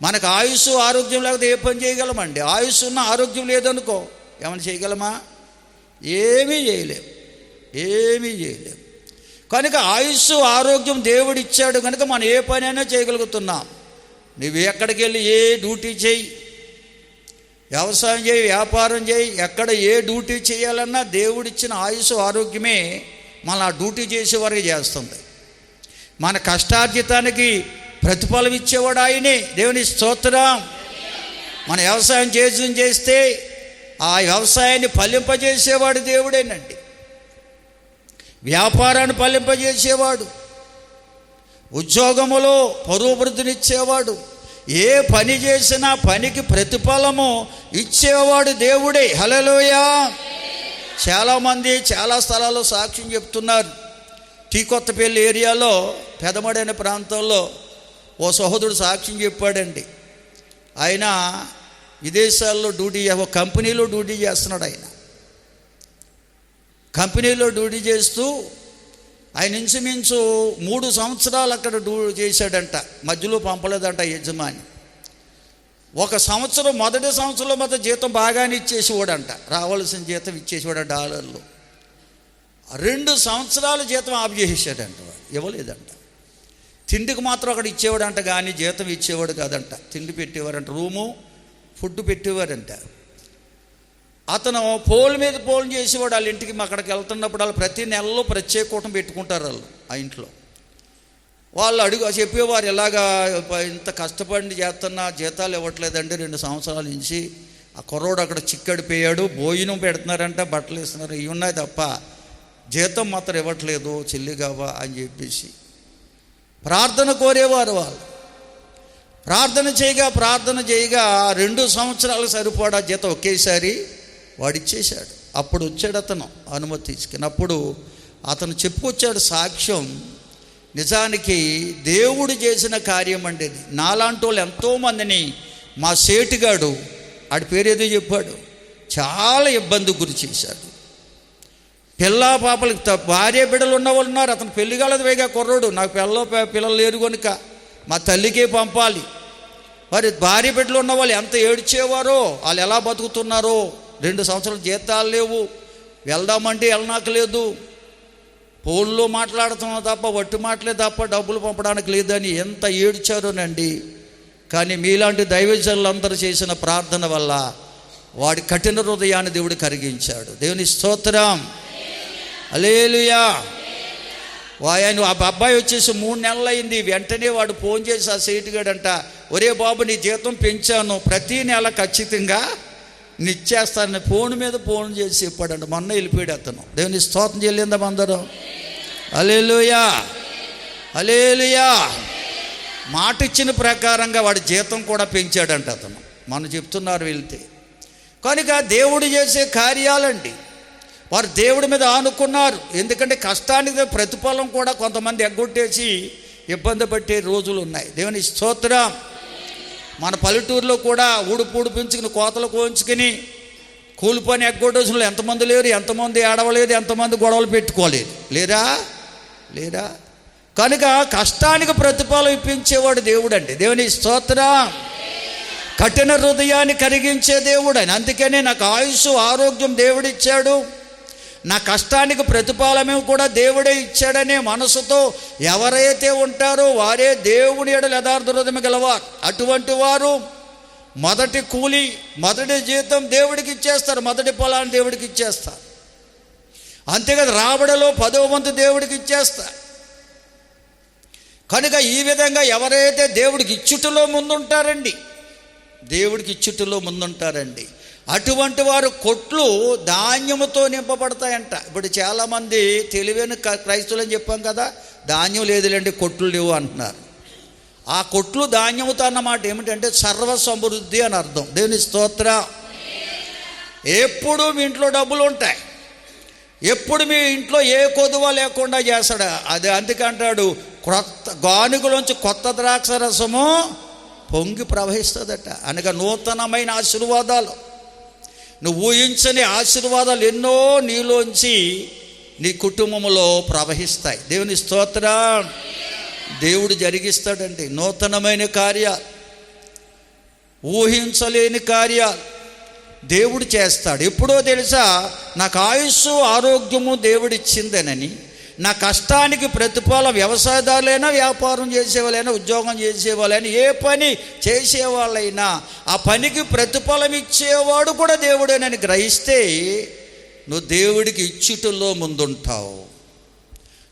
మనకు ఆయుష్ ఆరోగ్యం లేకపోతే ఏ పని చేయగలమండి? ఆయుష్ ఉన్న ఆరోగ్యం లేదనుకో ఏమైనా చేయగలమా? ఏమీ చేయలేము. కనుక ఆయుష్ ఆరోగ్యం దేవుడు ఇచ్చాడు కనుక మనం ఏ పనైనా చేయగలుగుతున్నాం. నువ్వు ఎక్కడికి వెళ్ళి ఏ డ్యూటీ చేయి, వ్యవసాయం చేయి, వ్యాపారం చేయి, ఎక్కడ ఏ డ్యూటీ చేయాలన్నా దేవుడిచ్చిన ఆయుష్ ఆరోగ్యమే మన ఆ డ్యూటీ చేసేవారికి చేస్తుంది. మన కష్టార్జితానికి ప్రతిఫలం ఇచ్చేవాడు ఆయనే. దేవుని స్తోత్రం. మన వ్యవసాయం చేస్తే ఆ వ్యవసాయాన్ని ఫలింపజేసేవాడు దేవుడేనండి. వ్యాపారాన్ని ఫలింపజేసేవాడు, ఉద్యోగములో పురోభివృద్ధినిచ్చేవాడు, ఏ పని చేసినా పనికి ప్రతిఫలము ఇచ్చేవాడు దేవుడే. హల్లెలూయా. చాలామంది చాలా స్థలాల్లో సాక్ష్యం చెప్తున్నారు. కొత్తపల్లి ఏరియాలో పెదమడైన ప్రాంతంలో ఓ సహోదరుడు సాక్ష్యం చెప్పాడండి. ఆయన విదేశాల్లో ఒక కంపెనీలో డ్యూటీ చేస్తున్నాడు. ఆయన కంపెనీలో డ్యూటీ చేస్తూ ఆయన ఇంచుమించు 3 సంవత్సరాలు అక్కడ చేశాడంట. మధ్యలో పంపలేదంట యజమాని. ఒక సంవత్సరం, మొదటి సంవత్సరంలో మొత్తం జీతం బాగానే ఇచ్చేసేవాడంట, రావాల్సిన జీతం ఇచ్చేసేవాడు డాలర్లు. 2 సంవత్సరాలు జీతం ఆఫ్ చేసేసాడంట, ఇవ్వలేదంట. తిండికి మాత్రం అక్కడ ఇచ్చేవాడంట, కానీ జీతం ఇచ్చేవాడు కాదంట. తిండి పెట్టేవారంట, రూము ఫుడ్ పెట్టేవారంట. అతను పోల్ మీద పోల్ చేసేవాడు. వాళ్ళ ఇంటికి అక్కడికి వెళ్తున్నప్పుడు వాళ్ళు ప్రతి నెలలో ప్రత్యేక కూటం పెట్టుకుంటారు వాళ్ళు ఆ ఇంట్లో. వాళ్ళు చెప్పేవారు, ఇలాగా ఇంత కష్టపడి చేస్తున్నా జీతాలు ఇవ్వట్లేదండి 2 సంవత్సరాల నుంచి. ఆ కుర్రోడు అక్కడ చిక్కడిపోయాడు, భోజనం పెడుతున్నారంట, బట్టలు ఇస్తున్నారు, ఇవి ఉన్నాయి తప్ప జీతం మాత్రం ఇవ్వట్లేదు చెల్లిగావా అని చెప్పేసి ప్రార్థన కోరేవారు. వాళ్ళు ప్రార్థన చేయగా 2 సంవత్సరాలు సరిపడా జీతం ఒకేసారి వాడిచ్చేశాడు. అప్పుడు వచ్చాడు అతను అనుమతి తీసుకుని. అప్పుడు అతను చెప్పుకొచ్చాడు సాక్ష్యం. నిజానికి దేవుడు చేసిన కార్యం అండి ఇది. నాలాంటి వాళ్ళు ఎంతోమందిని మా సేటుగాడు, ఆడి పేరేదో చెప్పాడు, చాలా ఇబ్బంది గురి చేశాడు. పాపలకి భార్య బిడ్డలు ఉన్న వాళ్ళు ఉన్నారు. అతను పెళ్లి కాలేదు, వేగా కుర్రోడు, నాకు పిల్లలు లేరు కనుక మా తల్లికే పంపాలి. మరి భార్య బిడ్డలు ఉన్న వాళ్ళు ఎంత ఏడ్చేవారో, వాళ్ళు ఎలా బతుకుతున్నారో. 2 సంవత్సరాలు జీతాలు లేవు, వెళ్దామంటే వెళ్ళనాకలేదు, ఫోన్లో మాట్లాడుతున్నాం తప్ప వట్టి మాటలే తప్ప డబ్బులు పంపడానికి లేదని ఎంత ఏడ్చారోనండి. కానీ మీలాంటి దైవజనులందరూ చేసిన ప్రార్థన వల్ల వాడి కఠిన హృదయాన్ని దేవుడు కరిగించాడు. దేవుని స్తోత్రం. హల్లెలూయా. ఆయన ఆ అబ్బాయి వచ్చేసి 3 నెలలు అయింది. వెంటనే వాడు ఫోన్ చేసి ఆ సేటుగాడంట, ఒరే బాబు నీ జీతం పెంచాను, ప్రతి నెల ఖచ్చితంగా నిచ్చేస్తానని ఫోన్ మీద ఫోన్ చేసి చెప్పాడంట. మొన్న వెళ్ళిపోయాడు అతను. దేవుని స్తోత్రం చెల్లిందాం అందరం. హల్లెలూయా, హల్లెలూయా. మాట ఇచ్చిన ప్రకారంగా వాడి జీతం కూడా పెంచాడంట అతను. మనం చెప్తున్నారు వెళ్తే. కనుక దేవుడు చేసే కార్యాలండి. వారు దేవుడి మీద ఆనుకున్నారు. ఎందుకంటే కష్టానికి ప్రతిఫలం కూడా కొంతమంది ఎగ్గొట్టేసి ఇబ్బంది పట్టే రోజులు ఉన్నాయి. దేవుని స్తోత్రం. మన పల్లెటూరులో కూడా ఊడుపూడు పెంచుకుని కోతలు కోయించుకుని కూలి పని ఎగ్గొట్టేసిన ఎంతమంది లేరు, ఎంతమంది ఏడవలేదు, ఎంతమంది గొడవలు పెట్టుకోలేదు, లేరా. కనుక కష్టానికి ప్రతిఫలం ఇప్పించేవాడు దేవుడు అండి. దేవుని స్తోత్రం. కఠిన హృదయాన్ని కరిగించే దేవుడు అని. అందుకనే నాకు ఆయుస్సు ఆరోగ్యం దేవుడిచ్చాడు, నా కష్టానికి ప్రతిఫలమే కూడా దేవుడే ఇచ్చాడనే మనసుతో ఎవరైతే ఉంటారో వారే దేవుని ఎడల యథార్థ హృదయం గలవారు. అటువంటి వారు మొదటి కూలి, మొదటి జీతం దేవుడికి ఇచ్చేస్తారు, మొదటి పొలాన్ని దేవుడికి ఇచ్చేస్తారు. అంతేకాదు రాబడిలో 10వ వంతు దేవుడికి ఇచ్చేస్తారు. కనుక ఈ విధంగా ఎవరైతే దేవుడికి ఇచ్చుటలో ముందుంటారండి, అటువంటి వారు కొట్లు ధాన్యముతో నింపబడతాయంట. ఇప్పుడు చాలామంది తెలివైన క్రైస్తవులు అని చెప్పాం కదా, ధాన్యం లేదులేండి కొట్లు లేవు అంటున్నారు. ఆ కొట్లు ధాన్యముతో అన్నమాట ఏమిటంటే సర్వ సమృద్ధి అని అర్థం. దేవుని స్తోత్రం. ఎప్పుడు మీ ఇంట్లో డబ్బులు ఉంటాయి, ఎప్పుడు మీ ఇంట్లో ఏ కొదువ లేకుండా చేస్తాడు. అది అందుకంటాడు, క్రొత్త గానుగులోంచి కొత్త ద్రాక్ష రసము పొంగి ప్రవహిస్తుందట. అనగా నూతనమైన ఆశీర్వాదాలు, నువ్వు ఊహించని ఆశీర్వాదాలు ఎన్నో నీలోంచి నీ కుటుంబంలో ప్రవహిస్తాయి. దేవుని స్తోత్రం. దేవుడు జరిగిస్తాడండి నూతనమైన కార్యాలు, ఊహించలేని కార్యాలు దేవుడు చేస్తాడు. ఎప్పుడో తెలుసా, నాకు ఆయుస్సు ఆరోగ్యము దేవుడిచ్చిందేనని, నా కష్టానికి ప్రతిఫలం వ్యవసాయదారులైనా, వ్యాపారం చేసేవాళ్ళైనా, ఉద్యోగం చేసేవాళ్ళైనా, ఏ పని చేసేవాళ్ళైనా ఆ పనికి ప్రతిఫలం ఇచ్చేవాడు కూడా దేవుడేనని గ్రహిస్తే నువ్వు దేవుడికి ఇచ్చుటలో ముందుంటావు.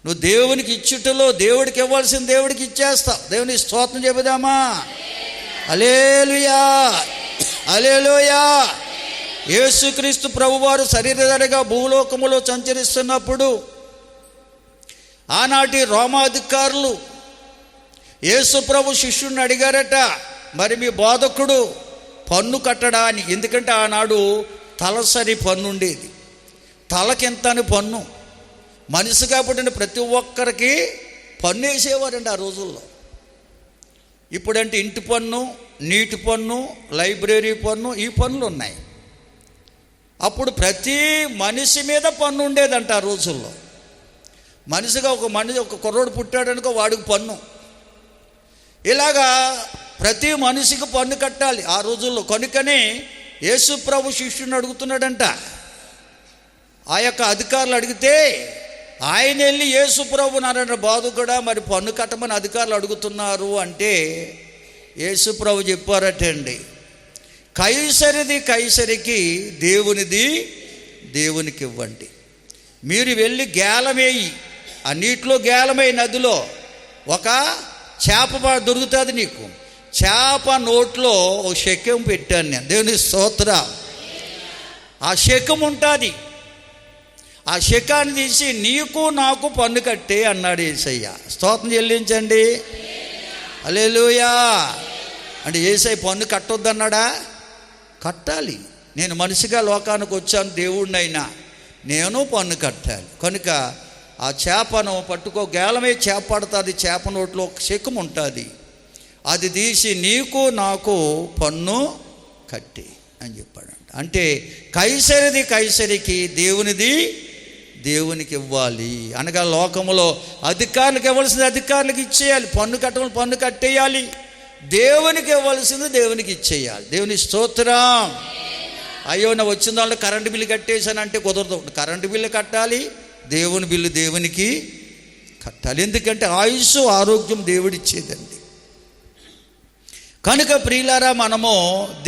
నువ్వు దేవునికి ఇచ్చుటలో దేవుడికి ఇవ్వాల్సిన దేవుడికి ఇచ్చేస్తావు. దేవుని స్తోత్రం చెబుదామా? హల్లెలూయా, హల్లెలూయా. యేసుక్రీస్తు ప్రభువారు శరీరధారిగా భూలోకములో సంచరిస్తున్నప్పుడు ఆనాటి రోమాధికారులు యేసు ప్రభు శిష్యుడిని అడిగారట, మరి మీ బోధకుడు పన్ను కట్టడా అని. ఎందుకంటే ఆనాడు తలసరి పన్ను ఉండేది, తలకింతని పన్ను. మనిషిగా పుట్టిన ప్రతి ఒక్కరికి పన్ను వేసేవారండి ఆ రోజుల్లో. ఇప్పుడంటే ఇంటి పన్ను, నీటి పన్ను, లైబ్రరీ పన్ను, ఈ పన్నులు ఉన్నాయి. అప్పుడు ప్రతి మనిషి మీద పన్ను ఉండేదంట ఆ రోజుల్లో. మనిషిగా ఒక కుర్రోడు పుట్టాడనుకో వాడికి పన్ను. ఇలాగా ప్రతి మనిషికి పన్ను కట్టాలి ఆ రోజుల్లో. కనుకనే యేసు ప్రభు శిష్యుని అడుగుతున్నాడంట. ఆ యొక్క అధికారులు అడిగితే ఆయన వెళ్ళి యేసు ప్రభు నారాయణ బాధకుడా మరి పన్ను కట్టమని అధికారులు అడుగుతున్నారు అంటే యేసు ప్రభు చెప్పారటండి, కైసరిది కైసరికి, దేవునిది దేవునికి ఇవ్వండి. మీరు వెళ్ళి గేలమేయి, ఆ నీటిలో గేలమేయి, నదిలో ఒక చేప దొరుకుతుంది నీకు. చేప నోట్లో ఒక శకం పెట్టాను నేను. దేవుని స్తోత్రం. ఆ శకం ఉంటుంది, ఆ శకాన్ని తీసి నీకు నాకు పన్ను కట్టే అన్నాడు యేసయ్య. స్తోత్రం చెల్లించండి. హల్లెలూయా. అంటే యేసయ్య పన్ను కట్టొద్దన్నాడా? కట్టాలి. నేను మనిషిగా లోకానికి వచ్చాను, దేవుడినైనా నేను పన్ను కట్టాలి. కనుక ఆ చేపను పట్టుకో, గేలమే చేప పడుతుంది, చేప నోట్లో ఒక శకం ఉంటుంది, అది తీసి నీకు నాకు పన్ను కట్టి అని చెప్పాడంట. అంటే కైసరిది కైసరికి, దేవునిది దేవునికి ఇవ్వాలి అనగా లోకములో అధికారులకు ఇవ్వాల్సింది అధికారులకు ఇచ్చేయాలి, పన్ను కట్టమని పన్ను కట్టేయాలి, దేవునికి ఇవ్వాల్సింది దేవునికి ఇచ్చేయాలి. దేవుని స్తోత్రం. అయ్యో నా వచ్చిన దాంట్లో కరెంటు బిల్లు కట్టేశానంటే కుదరదు. కరెంటు బిల్లు కట్టాలి, దేవుని బిల్లు దేవునికి కట్టాలి. ఎందుకంటే ఆయుస్సు ఆరోగ్యం దేవుడిచ్చేదండి. కనుక ప్రియులారా, మనము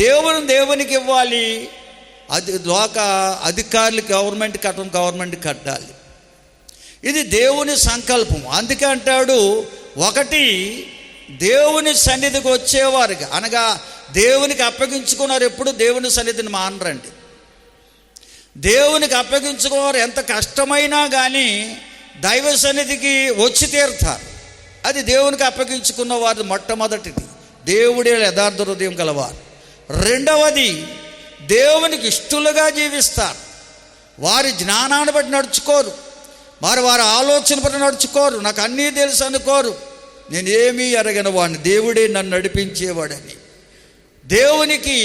దేవునికి ఇవ్వాలి. అది లోక అధికారులు గవర్నమెంట్ కట్టాలి. ఇది దేవుని సంకల్పం. అందుకే అంటాడు, ఒకటి దేవుని సన్నిధికి వచ్చేవారుగా అనగా దేవునికి అప్పగించుకున్నారు. ఎప్పుడు దేవుని సన్నిధిని మానరండి. దేవునికి అప్పగించుకున్నారు ఎంత కష్టమైనా కానీ దైవ సన్నిధికి వచ్చి తీరుతారు. అది దేవునికి అప్పగించుకున్న వారు మొట్టమొదటిది, దేవుడే యథార్థ హృదయం గలవారు. రెండవది, దేవునికి ఇష్టలుగా జీవిస్తారు. వారి జ్ఞానాన్ని బట్టి నడుచుకోరు, వారి ఆలోచన బట్టి నడుచుకోరు. నాకు అన్నీ తెలుసు అనుకోరు. నేనేమీ ఎరగని వాడిని, దేవుడే నన్ను నడిపించేవాడని దేవునికి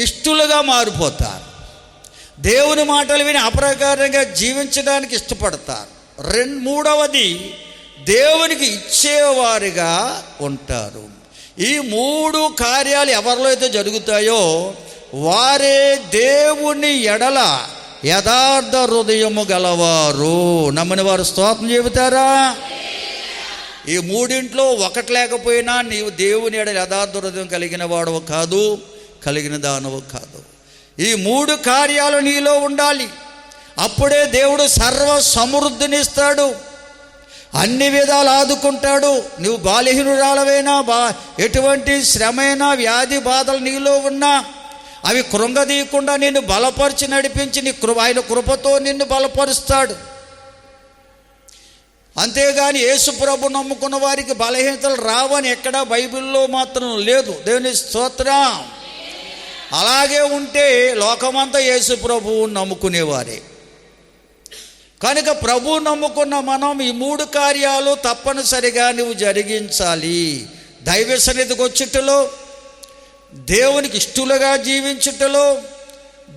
ఇష్టలుగా మారిపోతారు. దేవుని మాటలు విని అప్రకారంగా జీవించడానికి ఇష్టపడతారు. మూడవది, దేవునికి ఇచ్చేవారిగా ఉంటారు. ఈ మూడు కార్యాలు ఎవరిలో అయితే జరుగుతాయో వారే దేవుని ఎడల యథార్థ హృదయము గలవారు. నమ్మని వారు స్తోత్రం చెబుతారా? ఈ మూడింట్లో ఒకటి లేకపోయినా నీవు దేవుని ఎడల యథార్థ హృదయం కలిగిన వాడవు కాదు, కలిగిన దానవు కాదు. ఈ మూడు కార్యాలు నీలో ఉండాలి. అప్పుడే దేవుడు సర్వ సమృద్ధినిస్తాడు, అన్ని విధాలు ఆదుకుంటాడు. నువ్వు బలహీనురాలవైనా, ఎటువంటి శ్రమైనా, వ్యాధి బాధలు నీలో ఉన్నా అవి కృంగదీయకుండా నిన్ను బలపరిచి నడిపించి ఆయన కృపతో నిన్ను బలపరుస్తాడు. అంతేగాని యేసు ప్రభు నమ్ముకున్న వారికి బలహీనతలు రావని ఎక్కడా బైబిల్లో మాత్రం లేదు. దేవుని స్తోత్రం. అలాగే ఉంటే లోకమంతా యేసు ప్రభువు నమ్ముకునేవారే. కనుక ప్రభు నమ్ముకున్న మనం ఈ మూడు కార్యాలు తప్పనిసరిగా నువ్వు జరిగించాలి. దైవ సన్నిధికి వచ్చుటలో, దేవునికి ఇష్టలుగా జీవించుటలో,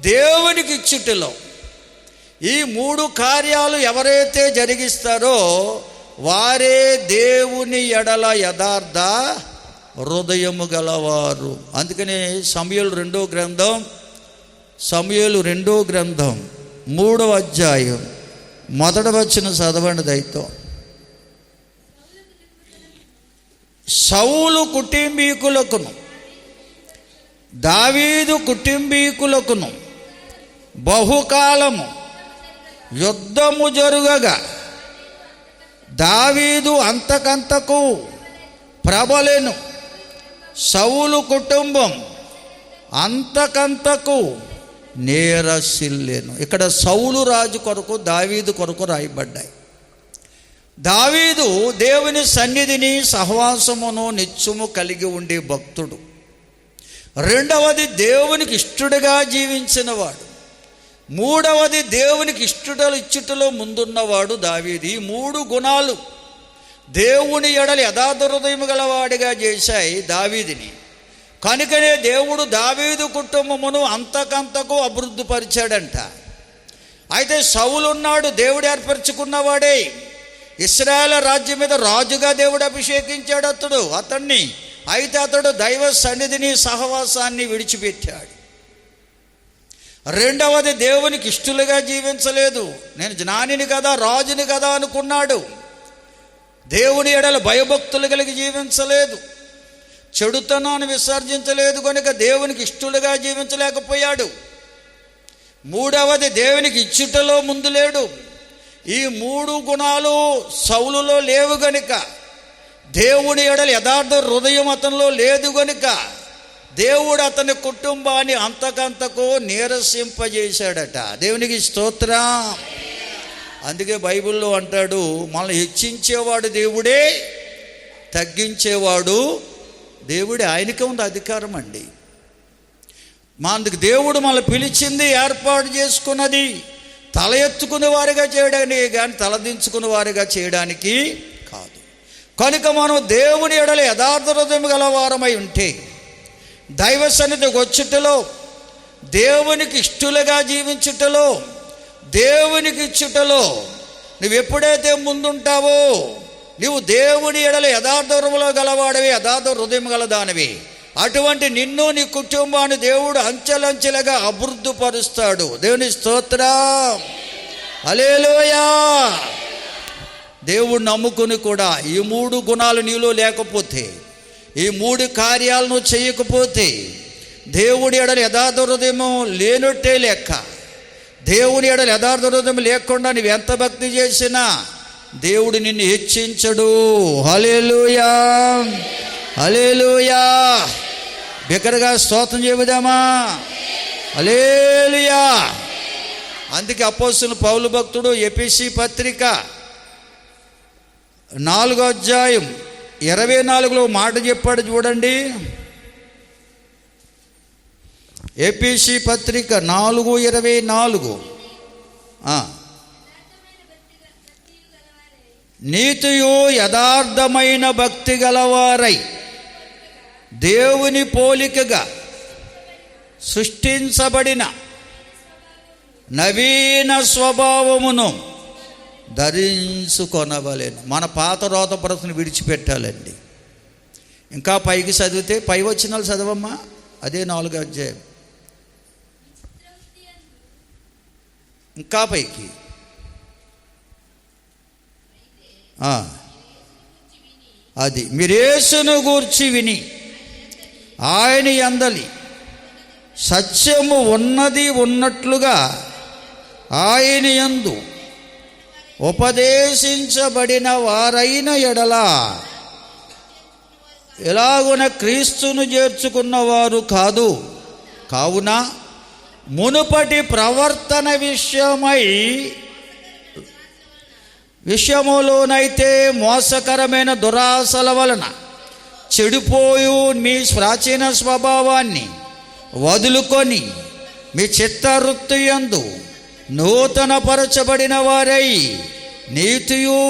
దేవునికి ఇచ్చుటలో, ఈ మూడు కార్యాలు ఎవరైతే జరిగిస్తారో వారే దేవుని ఎడల యథార్థ హృదయము గలవారు. అందుకనే సమూయేలు రెండో గ్రంథం 3వ అధ్యాయం 1వ వచనం చదవండి దయతో. సౌలు కుటుంబీకులకును దావీదు కుటుంబీకులకును బహుకాలము యుద్ధము జరుగగా దావీదు అంతకంతకు ప్రబలెను, సౌలు కుటుంబం అంతకంతకు నేరసిల్లెను. ఇక్కడ సౌలు రాజు కొరకు, దావీదు కొరకు రాయబడ్డాయి. దావీదు దేవుని సన్నిధిని సహవాసమును నిత్యము కలిగి ఉండే భక్తుడు. రెండవది దేవునికి ఇష్టడుగా జీవించినవాడు. మూడవది దేవునికి ఇచ్చుటలో ముందున్నవాడు దావీదు. ఈ మూడు గుణాలు దేవుని ఎడల యథార్థ హృదయం గలవాడిగా చేశాయి దావీదుని. కనుకనే దేవుడు దావీదు కుటుంబమును అంతకంతకు అభివృద్ధి పరిచాడంట. అయితే సౌలు ఉన్నాడు, దేవుడు ఏర్పరచుకున్నవాడే. ఇశ్రాయేలు రాజ్యం మీద రాజుగా దేవుడు అభిషేకించాడు అతన్ని. అయితే అతడు దైవ సన్నిధిని సహవాసాన్ని విడిచిపెట్టాడు. రెండవది దేవునికి ఇష్టలుగా జీవించలేదు. నేను జ్ఞానిని కదా, రాజుని కదా అనుకున్నాడు. దేవుని ఎడల భయభక్తులు కలిగి జీవించలేదు. చెడుతనాన్ని విసర్జించలేదు కనుక దేవునికి ఇష్టలుగా జీవించలేకపోయాడు. మూడవది దేవునికి ఇచ్చుటలో ముందు లేడు. ఈ మూడు గుణాలు సౌలులో లేవు గనుక, దేవుని ఎడల యథార్థ హృదయం అతనిలో లేదు గనుక దేవుడు అతని కుటుంబాన్ని అంతకంతకు నీరసింపజేశాడట. దేవునికి స్తోత్రం. అందుకే బైబిల్లో అంటాడు, మనల్ని హెచ్చించేవాడు దేవుడే, తగ్గించేవాడు దేవుడే. ఆయనకే ఉంది అధికారం అండి. అందుకు దేవుడు మనల్ని పిలిచింది, ఏర్పాటు చేసుకున్నది తల ఎత్తుకునే వారిగా చేయడానికి కానీ తలదించుకునే వారిగా చేయడానికి కాదు. కనుక మనం దేవుని ఎడల యథార్థ హృదయం గలవారమై ఉంటే, దైవ సన్నిధికి వచ్చుటలో, దేవునికి ఇష్టలుగా జీవించుటలో, దేవునికి ఇచ్చుటలో నువ్వు ఎప్పుడైతే ముందుంటావో, నువ్వు దేవుని ఎడల యథార్థ హృదయంలో గలవాడివి, యథార్థ హృదయం గలదానివి. అటువంటి నిన్ను, నీ కుటుంబాన్ని దేవుడు అంచెలంచెలుగా అభివృద్ధి పరుస్తాడు. దేవుని స్తోత్రం. హల్లెలూయా. దేవుడు నమ్ముకుని కూడా ఈ మూడు గుణాలు నీలో లేకపోతే, ఈ మూడు కార్యాలను చేయకపోతే దేవుడి ఎడల యథార్థ హృదయము లేనట్టే లెక్క. దేవుని ఎడల యథార్థ హృదయం లేకుండా నువ్వు ఎంత భక్తి చేసినా దేవుడు నిన్ను హెచ్చించడు. హల్లెలూయా, హల్లెలూయా. బిగ్గరగా స్తోత్రం చెబుదామా? హల్లెలూయా. అందుకే అపోస్తలుడు పౌలు భక్తుడు ఎఫెసీ పత్రిక 4వ అధ్యాయం 24లో మాట చెప్పాడు చూడండి. ఎఫెసీ పత్రిక 4:24, నీతియు యథార్థమైన భక్తి గలవారై దేవుని పోలికగా సృష్టించబడిన నవీన స్వభావమును ధరించుకొనవలెను. మన పాత రోత ప్రశ్న విడిచిపెట్టాలండి. ఇంకా పైకి చదివితే, పై వచనాలు చదవమ్మా, అదే 4వ అధ్యాయం. ఇంకా పైకి అది మీరు యేసును గూర్చి విని ఆయన యందలి సత్యము ఉన్నది ఉన్నట్లుగా ఆయన యందు ఉపదేశించబడిన వారైన ఎడల ఎలాగున క్రీస్తును చేర్చుకున్నవారు కాదు. కావున మునుపటి ప్రవర్తన విషయములోనైతే మోసకరమైన దురాశల వలన చెడిపోయు మీ ప్రాచీన స్వభావాన్ని వదులుకొని మీ చిత్తవృత్తి యందు నూతన పరచబడిన వారై నీతియు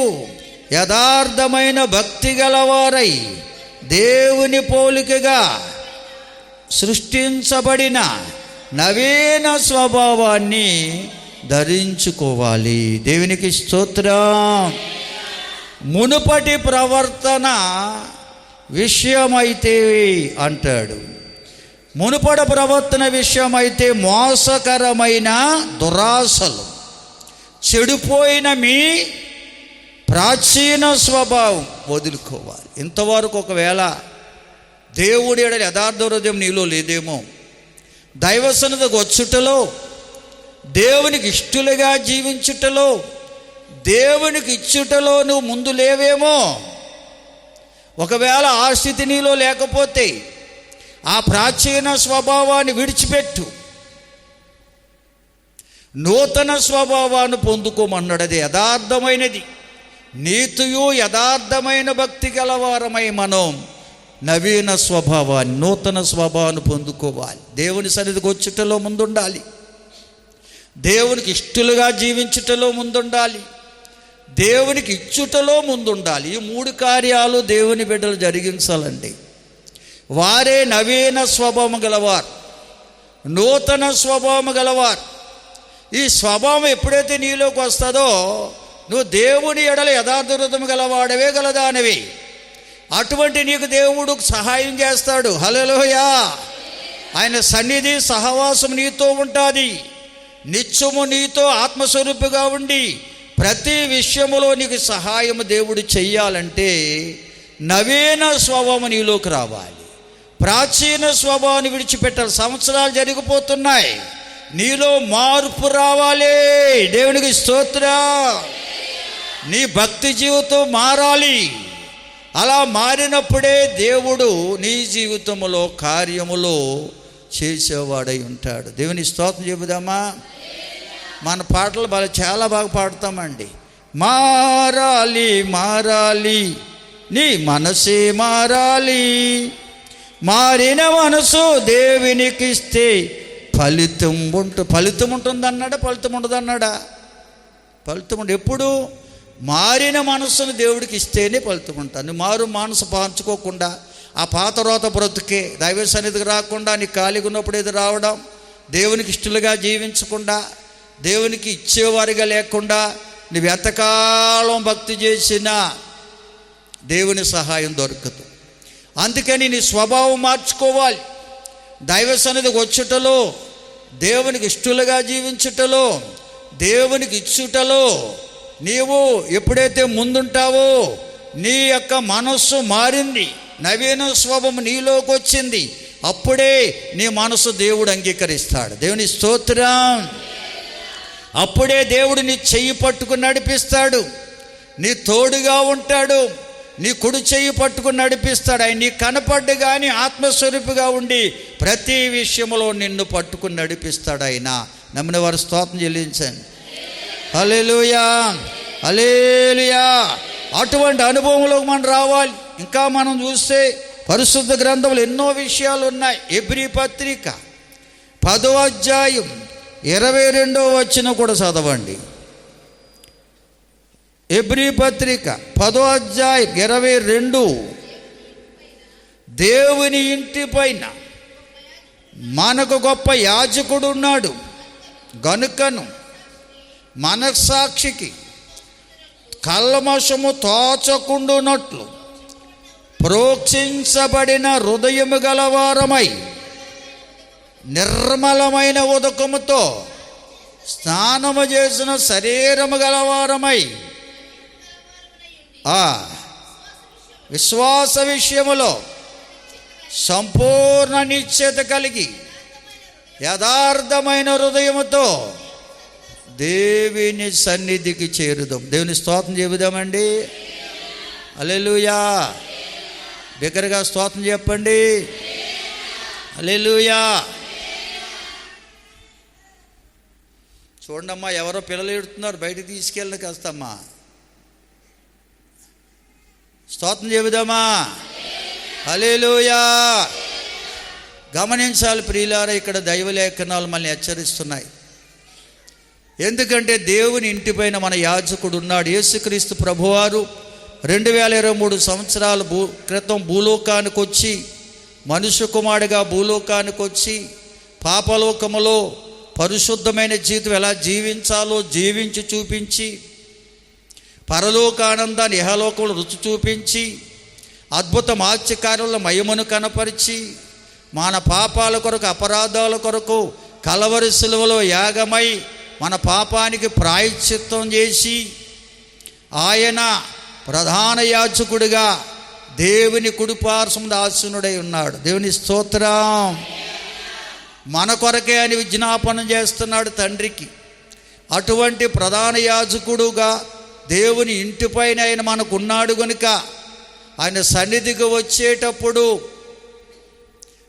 యథార్థమైన భక్తి గలవారై దేవుని పోలికగా సృష్టించబడిన నవీన స్వభావాన్ని ధరించుకోవాలి. దేవునికి స్తోత్రం. మునుపటి ప్రవర్తన విషయమైతే అంటాడు, మునుపటి ప్రవర్తన విషయమైతే మోసకరమైన దురాశలు, చెడిపోయిన మీ ప్రాచీన స్వభావం వదులుకోవాలి. ఇంతవరకు ఒకవేళ దేవుడి ఎడల యథార్థ హృదయం నీలో లేదేమో, దైవ సన్నిధికి వచ్చుటలో, దేవునికి ఇష్టలుగా జీవించుటలో, దేవునికి ఇచ్చుటలో నువ్వు ముందు లేవేమో. ఒకవేళ ఆ స్థితి నీలో లేకపోతే ఆ ప్రాచీన స్వభావాన్ని విడిచిపెట్టు, నూతన స్వభావాన్ని పొందుకోమన్నాడు. అది యథార్థమైనది. నీతియు యథార్థమైన భక్తి గలవారమై మనం నవీన స్వభావాన్ని, నూతన స్వభావాన్ని పొందుకోవాలి. దేవుని సన్నిధికి వచ్చుటలో ముందుండాలి, దేవునికి ఇష్టలుగా జీవించుటలో ముందుండాలి, దేవునికి ఇచ్చుటలో ముందుండాలి. ఈ 3 కార్యాలు దేవుని బిడ్డలు జరిగించాలండి. వారే నవీన స్వభావం గలవారు, నూతన స్వభావం గలవారు. ఈ స్వభావం ఎప్పుడైతే నీలోకి వస్తుందో నువ్వు దేవుని ఎడల యథార్థ హృదయం గలవాడవే గలదానవి. అటువంటి నీకు దేవుడు సహాయం చేస్తాడు. హల్లెలూయా. ఆయన సన్నిధి సహవాసం నీతో ఉంటుంది. నిత్యము నీతో ఆత్మస్వరూపిగా ఉండి ప్రతి విషయములో నీకు సహాయం దేవుడు చెయ్యాలంటే నవీన స్వభావం నీలోకి రావాలి. ప్రాచీన స్వభావాన్ని విడిచిపెట్టాలి. సంవత్సరాలు జరిగిపోతున్నాయి, నీలో మార్పు రావాలి. దేవునికి స్తోత్రం. నీ భక్తి జీవితం మారాలి. అలా మారినప్పుడే దేవుడు నీ జీవితంలో కార్యములో చేసేవాడై ఉంటాడు. దేవుని స్తోత్రం చెబుదామా? మన పాటలు చాలా బాగా పాడతామండి. మారాలి మారాలి నీ మనసే మారాలి, మారిన మనసు దేవునికి ఇస్తే ఫలితం ఉంటుందన్నాడా? ఫలితం ఉండదన్నాడా? ఫలితం ఉండు. ఎప్పుడు మారిన మనస్సును దేవుడికి ఇస్తేనే ఫలితం ఉంటుంది. నువ్వు మారు మనసు పంచుకోకుండా ఆ పాత రోత బ్రతుకే, దైవ సన్నిధికి రాకుండా నీ ఖాళీగా ఉన్నప్పుడు ఏది రావడం, దేవునికి ఇష్టలుగా జీవించకుండా, దేవునికి ఇచ్చేవారిగా లేకుండా నువ్వు ఎంతకాలం భక్తి చేసినా దేవుని సహాయం దొరకదు. అందుకని నీ స్వభావం మార్చుకోవాలి. దైవ సన్నిధికి వచ్చుటలో, దేవునికి ఇష్టలుగా జీవించుటలో, దేవునికి ఇచ్చుటలో నీవు ఎప్పుడైతే ముందుంటావో నీ యొక్క మనస్సు మారింది, నవీన స్వభావం నీలోకి వచ్చింది. అప్పుడే నీ మనసు దేవుడు అంగీకరిస్తాడు. దేవుని స్తోత్రం. అప్పుడే దేవుడు నీ చెయ్యి పట్టుకుని నడిపిస్తాడు, నీ తోడుగా ఉంటాడు, నీ కుడి చెయ్యి పట్టుకుని నడిపిస్తాడు. ఆయన నీ కనపడ్డు కానీ ఆత్మస్వరూపిగా ఉండి ప్రతి విషయంలో నిన్ను పట్టుకుని నడిపిస్తాడు. ఆయన నమ్మిన వారు స్తోత్రం చెల్లించండి. హల్లెలూయా, హల్లెలూయా. అటువంటి అనుభవంలోకి మనం రావాలి. ఇంకా మనం చూస్తే పరిశుద్ధ గ్రంథంలో ఎన్నో విషయాలు ఉన్నాయి. హెబ్రీ పత్రిక 10వ అధ్యాయం 22వ వచనం కూడా చదవండి. హెబ్రీ పత్రిక 10వ అధ్యాయం 22. దేవుని ఇంటి పైన మనకు గొప్ప యాజకుడు ఉన్నాడు గనుకను మనస్సాక్షికి కల్మషము తోచకుండునట్లు ప్రోక్షించబడిన హృదయము గలవారమై నిర్మలమైన ఉదకముతో స్నానము చేసిన శరీరము గలవారమై విశ్వాస విషయములో సంపూర్ణ నిశ్చయత కలిగి యథార్థమైన హృదయముతో దేవుని సన్నిధికి చేరుదాం. దేవుని స్తోత్రం చెబుదామండి. హల్లెలూయా. బిగ్గరగా స్తోత్రం చెప్పండి. హల్లెలూయా. చూడండమ్మా, ఎవరో పిల్లలు ఎడుతున్నారు, బయటకు తీసుకెళ్ళిన కాస్తమ్మా. స్తోత్రం చెబుదామా. హల్లెలూయా. గమనించాలి ప్రియులారా, ఇక్కడ దైవ లేఖనాలు మనల్ని హెచ్చరిస్తున్నాయి. ఎందుకంటే దేవుని ఇంటిపైన మన యాజకుడు ఉన్నాడు. యేసుక్రీస్తు ప్రభువారు 2023 సంవత్సరాల క్రితం భూలోకానికి వచ్చి, మనుష్య కుమారుడిగా భూలోకానికి వచ్చి పాపలోకములో పరిశుద్ధమైన జీవితం ఎలా జీవించాలో జీవించి చూపించి, పరలోకానందాన్ని ఇహలోకంలో రుచి చూపించి, అద్భుత ఆశ్చర్యకార్యాల మహిమను కనపరిచి, మన పాపాల కొరకు అపరాధాల కొరకు కలవరి సిలువలో యాగమై మన పాపానికి ప్రాయశ్చిత్తం చేసి ఆయన ప్రధాన యాజకుడిగా దేవుని కుడిపార్శ్వమున ఆసీనుడై ఉన్నాడు. దేవుని స్తోత్రం. మన కొరకే అని విజ్ఞాపనం చేస్తున్నాడు తండ్రికి. అటువంటి ప్రధాన యాజకుడుగా దేవుని ఇంటిపైన ఆయన మనకున్నాడు గనుక ఆయన సన్నిధికి వచ్చేటప్పుడు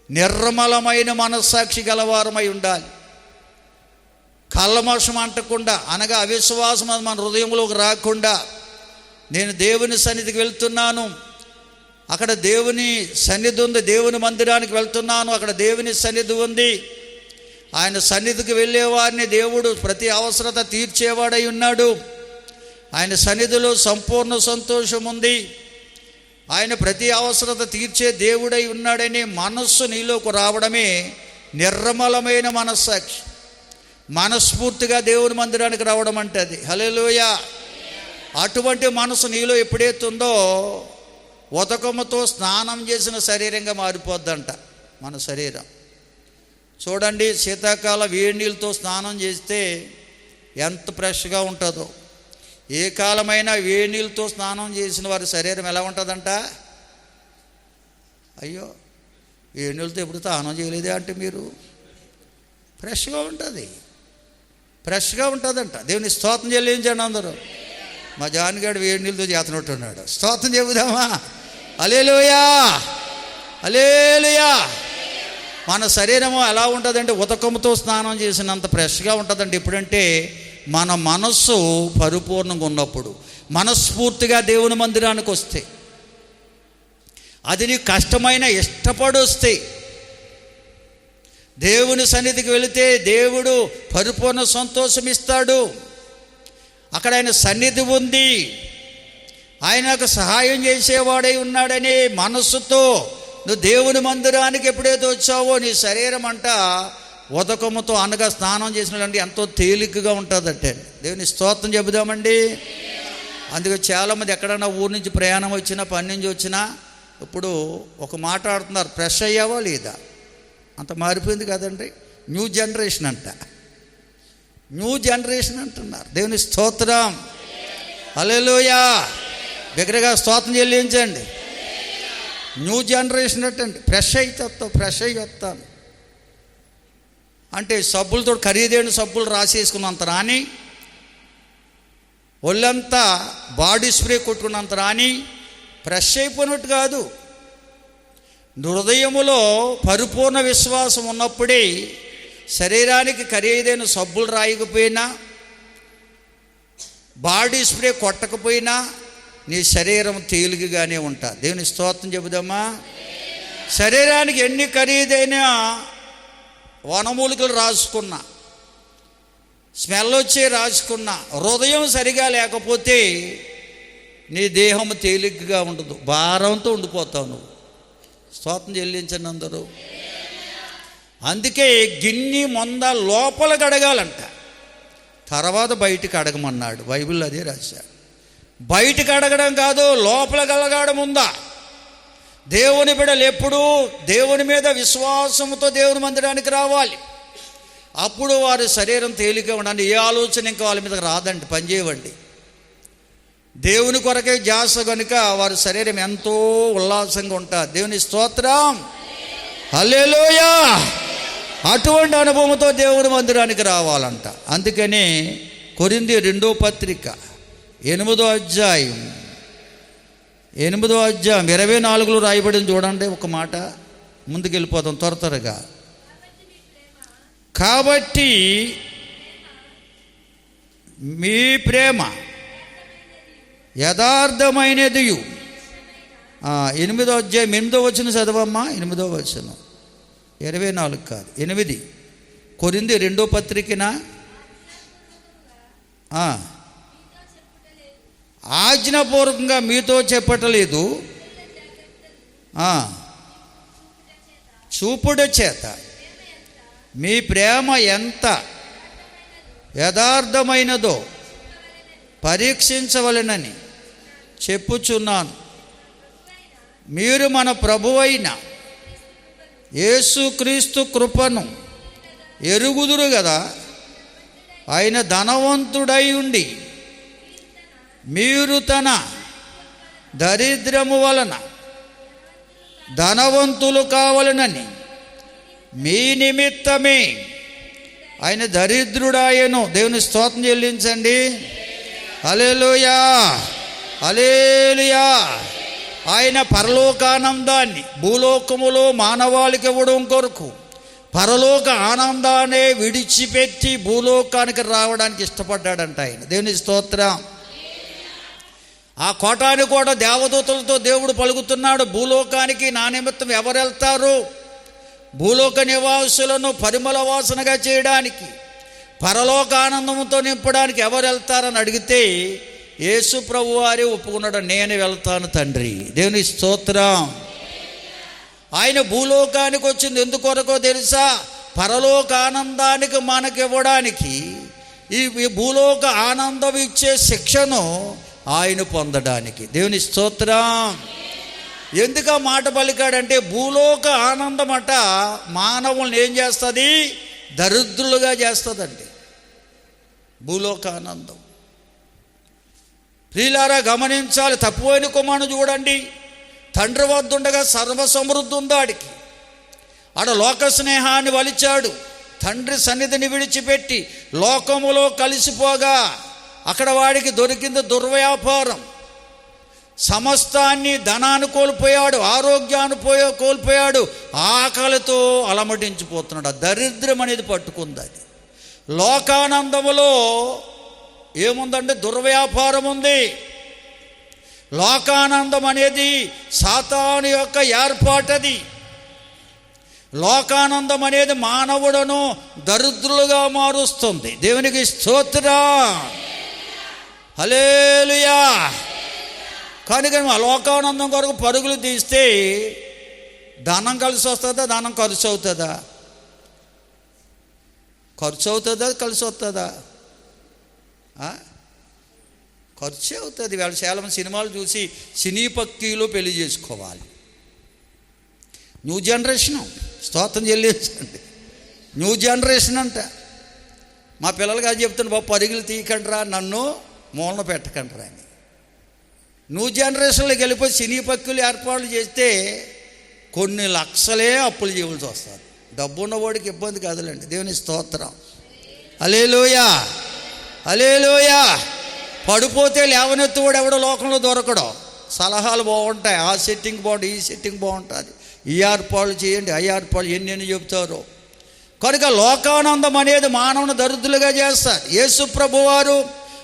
నిర్మలమైన మనస్సాక్షి గలవారమై ఉండాలి. కల్మషం అంటకుండా, అనగా అవిశ్వాసం మన హృదయంలోకి రాకుండా, నేను దేవుని సన్నిధికి వెళ్తున్నాను, అక్కడ దేవుని సన్నిధి ఉంది, దేవుని మందిరానికి వెళ్తున్నాను, అక్కడ దేవుని సన్నిధి ఉంది, ఆయన సన్నిధికి వెళ్ళేవారిని దేవుడు ప్రతి అవసరత తీర్చేవాడై ఉన్నాడు, ఆయన సన్నిధిలో సంపూర్ణ సంతోషం ఉంది, ఆయన ప్రతి అవసరత తీర్చే దేవుడై ఉన్నాడనే మనస్సు నీలోకి రావడమే నిర్మలమైన మనస్సాక్షి. మనస్ఫూర్తిగా దేవుని మందిరానికి రావడం అంటే అది. హల్లెలూయా. అటువంటి మనసు నీలో ఎప్పుడైతే ఉందో ఉదకముతో స్నానం చేసిన శరీరంగా మారిపోద్దంట మన శరీరం. చూడండి, శీతాకాల వేడి నీళ్ళతో స్నానం చేస్తే ఎంత ఫ్రెష్గా ఉంటుందో, ఏ కాలమైనా వేడి నీళ్ళతో స్నానం చేసిన వారి శరీరం ఎలా ఉంటుందంట? అయ్యో, వేడి నీళ్ళతో ఎప్పుడు స్నానం చేయలేదే అంటే మీరు ఫ్రెష్గా ఉంటుంది, ఫ్రెష్గా ఉంటుందంట. దేవుని స్తోత్రం చెల్లించండి అందరూ. మా జాన్గాడు వేడి నీళ్ళతో చేతనట్టున్నాడు. స్తోత్రం చెబుదామా? హల్లెలూయా, హల్లెలూయా. మన శరీరము ఎలా ఉంటుందంటే ఉదకముతో స్నానం చేసినంత ఫ్రెష్గా ఉంటుందండి. ఎప్పుడంటే మన మనస్సు పరిపూర్ణంగా ఉన్నప్పుడు, మనస్ఫూర్తిగా దేవుని మందిరానికి వస్తే, అది నీకు కష్టమైన ఇష్టపడి వస్తే, దేవుని సన్నిధికి వెళితే దేవుడు పరిపూర్ణ సంతోషం ఇస్తాడు. అక్కడ ఆయన సన్నిధి ఉంది, ఆయనకు సహాయం చేసేవాడై ఉన్నాడని మనస్సుతో నువ్వు దేవుని మందిరానికి ఎప్పుడైతే వచ్చావో నీ శరీరం అంట ఉదకముతో, అనగా స్నానం చేసినట్టు ఎంతో తేలికగా ఉంటుందట. దేవుని స్తోత్రం చెబుదామండి. అందుకే చాలామంది ఎక్కడన్నా ఊరి నుంచి ప్రయాణం వచ్చినా, పని నుంచి వచ్చినా ఇప్పుడు ఒక మాట ఆడుతున్నారు, ఫ్రెష్ అయ్యావా లేదా? అంత మారిపోయింది కదండి. న్యూ జనరేషన్ అంట, న్యూ జనరేషన్ అంటున్నారు. దేవుని స్తోత్రం, హల్లెలూయా. దగ్గరగా స్తోత్రం చెల్లించండి. న్యూ జనరేషన్ అంటండి. ఫ్రెష్ అయి వస్తాను అంటే సబ్బులతో, ఖరీదైన సబ్బులు రాసేసుకున్నంత రాని, ఒళ్ళంతా బాడీ స్ప్రే కొట్టుకున్నంత రాని ఫ్రెష్ అయిపోయినట్టు కాదు. హృదయములో పరిపూర్ణ విశ్వాసం ఉన్నప్పుడే శరీరానికి ఖరీదైన సబ్బులు రాయకపోయినా, బాడీ స్ప్రే కొట్టకపోయినా నీ శరీరం తేలికగానే ఉంటా. దేవుని స్తోత్రం చెబుదామా? శరీరానికి ఎన్ని ఖరీదైన వనమూలికలు రాసుకున్నా, స్మెల్ వచ్చే రాసుకున్నా, హృదయం సరిగా లేకపోతే నీ దేహం తేలికగా ఉండదు, భారంతో ఉండిపోతావు నువ్వు. స్తోత్రం చెల్లించండి అందరూ. అందుకే గిన్నె మొంద లోపల కడగాలంట, తర్వాత బయటికి అడగమన్నాడు. బైబిల్లో అదే రాశాడు. బయటికి అడగడం కాదు, లోపల కడగడం ఉందా. దేవుని బిడ్డలు ఎప్పుడూ దేవుని మీద విశ్వాసంతో దేవుని మందిరానికి రావాలి. అప్పుడు వారి శరీరం తేలిక ఉండండి. ఏ ఆలోచన ఇంకా వాళ్ళ మీద రాదండి, పనిచేయవండి. దేవుని కొరకే ధ్యాస కనుక వారి శరీరం ఎంతో ఉల్లాసంగా ఉంటుంది. దేవుని స్తోత్రం, హల్లెలూయా. అటువంటి అనుభవంతో దేవుని మందిరానికి రావాలంట. అందుకని కొరింథీ 2వ పత్రిక 8వ అధ్యాయం 24లో రాయబడింది చూడండి. ఒక మాట ముందుకెళ్ళిపోతాం త్వరగా. కాబట్టి మీ ప్రేమ యథార్థమైనది. 8వ అధ్యాయం 8వ వచనం చదవమ్మా. 8వ వచనం, 24 కాదు 8. కొరింథీ 2వ పత్రికన ఆజ్ఞాపూర్వకంగా మీతో చెప్పటలేదు, చూపుట చేత మీ ప్రేమ ఎంత యథార్థమైనదో పరీక్షించవలెనని చెప్పుచున్నాను. మీరు మన ప్రభువైన యేసుక్రీస్తు కృపను ఎరుగుదురు కదా. ఆయన ధనవంతుడై ఉండి మీరు తన దరిద్రము వలన ధనవంతులు కావాలనని మీ నిమిత్తమే ఆయన దరిద్రుడాయను. దేవుని స్తోత్రం చెల్లించండి. హల్లెలూయా, హల్లెలూయా. ఆయన పరలోకానందాన్ని భూలోకములో మానవాళికి ఇవ్వడం కొరకు పరలోక ఆనందాన్ని విడిచిపెట్టి భూలోకానికి రావడానికి ఇష్టపడ్డాడంట ఆయన. దేవుని స్తోత్రం. ఆ కోటాను కూడా దేవదూతలతో దేవుడు పలుకుతున్నాడు, భూలోకానికి నా నిమిత్తం ఎవరు వెళ్తారు? భూలోక నివాసులను పరిమళ వాసనగా చేయడానికి, పరలోక ఆనందంతో నింపడానికి ఎవరు వెళ్తారని అడిగితే యేసు ప్రభు వారే ఒప్పుకున్నాడు, నేను వెళ్తాను తండ్రి. దేవుని స్తోత్రం. ఆయన భూలోకానికి వచ్చింది ఎందుకొరకో తెలుసా? పరలోక ఆనందానికి మనకివ్వడానికి. ఈ భూలోక ఆనందం ఇచ్చే శిక్షను ఆయన పొందడానికి. దేవుని స్తోత్రం. ఎందుకు ఆ మాట పలికాడంటే భూలోక ఆనందం అట మానవుల్ని ఏం చేస్తుంది? దరిద్రులుగా చేస్తుందండి భూలోక ఆనందం. ప్రియులారా గమనించాలి. తప్పుపోయిన కుమారుని చూడండి, తండ్రి వద్ద ఉండగా సర్వసమృద్ధి ఉంది ఆడికి. ఆడ లోక స్నేహాన్ని వలిచాడు, తండ్రి సన్నిధిని విడిచిపెట్టి లోకములో కలిసిపోగా అక్కడ వాడికి దొరికింది దుర్వ్యాపారం. సమస్తాన్ని, ధనాన్ని కోల్పోయాడు, ఆరోగ్యాన్ని కోల్పోయాడు, ఆకలితో అలమటించిపోతున్నాడు. ఆ దరిద్రం అనేది పట్టుకుంది. అది లోకానందములో ఏముందంటే దుర్వ్యాపారం ఉంది. లోకానందం అనేది సాతాను యొక్క ఏర్పాటది. లోకానందం అనేది మానవులను దరిద్రులుగా మారుస్తుంది. దేవునికి స్తోత్రం, హల్లెలూయా. కనుక ఆ లోకానందం కొరకు పరుగులు తీస్తే ధనం కలిసి వస్తుందా? ధనం ఖర్చు అవుతుందా? ఖర్చు అవుతుందా? కలిసి వస్తుందా? ఖర్చు అవుతుంది. వాళ్ళు చాలా మంది సినిమాలు చూసి సినీ పక్కీలో పెళ్లి చేసుకోవాలి. న్యూ జనరేషను, స్తోత్రం చెల్లించండి, న్యూ జనరేషన్ అంట. మా పిల్లలకి అది చెప్తాను, బాబు పరుగులు తీయకండిరా, నన్ను మూలన పెట్టకండిరా అని. న్యూ జనరేషన్లోకి వెళ్ళిపోయి సినీ పక్కీలు ఏర్పాట్లు చేస్తే కొన్ని లక్షలే అప్పులు చేయవలసి వస్తుంది. డబ్బు ఉన్నవాడికి ఇబ్బంది కాదులేండి. దేవుని స్తోత్రం, హల్లెలూయా, హల్లెలూయా. పడిపోతే లేవనెత్తువాడు ఎవడో లోకంలో దొరకడం. సలహాలు బాగుంటాయి, ఆ సెట్టింగ్ బాగుంటుంది, ఈ సెట్టింగ్ బాగుంటుంది, ఈ ఏర్పాట్లు చేయండి, ఆ ఏర్పాట్లు ఎన్ని చెప్తారో. కనుక లోకానందం అనేది మానవుని దరిద్రులుగా చేస్తారు. యేసు ప్రభువారు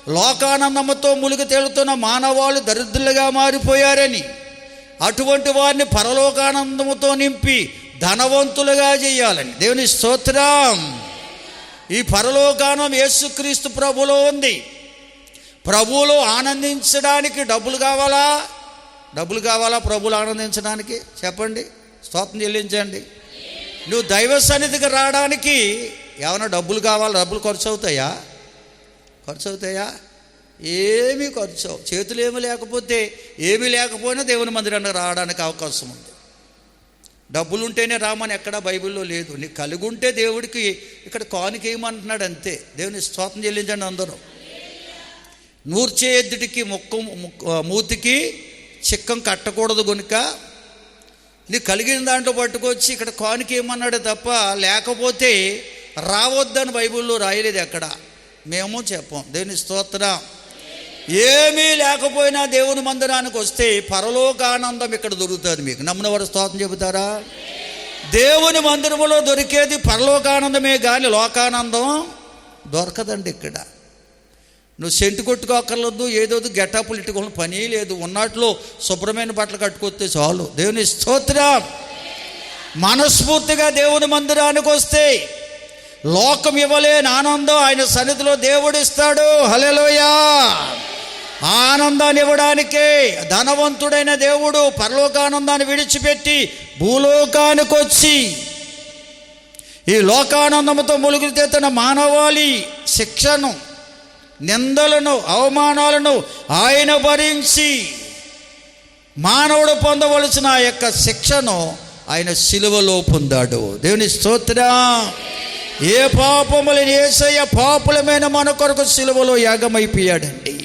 లోకానందముతో మునిగి తేలుతున్న మానవాళ్ళు దరిద్రులుగా మారిపోయారని, అటువంటి వారిని పరలోకానందముతో నింపి ధనవంతులుగా చేయాలని. దేవుని స్తోత్రం. ఈ పరలోకానం యేసుక్రీస్తు ప్రభులో ఉంది. ప్రభువులో ఆనందించడానికి డబ్బులు కావాలా? డబ్బులు కావాలా ప్రభువులు ఆనందించడానికి? చెప్పండి, స్తోత్రం చెల్లించండి. నువ్వు దైవ సన్నిధికి రావడానికి ఏమైనా డబ్బులు కావాలా? డబ్బులు ఖర్చు అవుతాయా? ఖర్చు అవుతాయా? ఏమీ ఖర్చు. చేతులు ఏమీ లేకపోతే, ఏమీ లేకపోయినా దేవుని మందిరానికి రావడానికి అవకాశం ఉంది. డబ్బులు ఉంటేనే రామని ఎక్కడా బైబిల్లో లేదు. నీకు కలిగి ఉంటే దేవుడికి ఇక్కడ కానుకేయమంటున్నాడు అంతే. దేవుని స్తోత్రం చెల్లించండి అందరూ. నూర్చే ఎద్దుడికి మూతికి చిక్కం కట్టకూడదు కనుక నీకు కలిగిన దాంట్లో పట్టుకొచ్చి ఇక్కడ కానుకేయమన్నాడే తప్ప, లేకపోతే రావద్దని బైబిల్లో రాయలేదు ఎక్కడ. మేము చెప్పం. దేవుని స్తోత్రం. ఏమీ లేకపోయినా దేవుని మందిరానికి వస్తే పరలోక ఆనందం ఇక్కడ దొరుకుతుంది మీకు. నమ్మిన వారు స్తోత్రం చెబుతారా? దేవుని మందిరములో దొరికేది పరలోకానందమే కానీ లోకానందం దొరకదండి ఇక్కడ. నువ్వు సెంటు కొట్టుకోకర్లేదు, ఏదో గెటప్పులు ఇట్టుకోవాలని పని లేదు. ఉన్నట్లో శుభ్రమైన బట్టలు కట్టుకొస్తే చాలు. దేవుని స్తోత్రం. మనస్ఫూర్తిగా దేవుని మందిరానికి వస్తే లోకం ఇవ్వలేని ఆనందం ఆయన సన్నిధిలో దేవుడు ఇస్తాడు. హల్లెలూయా. ఆనందాన్ని ఇవ్వడానికే ధనవంతుడైన దేవుడు పరలోకానందాన్ని విడిచిపెట్టి భూలోకానికి వచ్చి ఈ లోకానందంతో ములుగులు తెస్తున్న మానవాళి శిక్షను, నిందలను, అవమానాలను ఆయన భరించి మానవుడు పొందవలసిన ఆ యొక్క శిక్షను ఆయన సిలువలో పొందాడు. దేవుని స్తోత్రం. ఏ పాపములని యేసయ్య పాపులమైన మన కొరకు సిలువలో యాగమైపోయాడండి.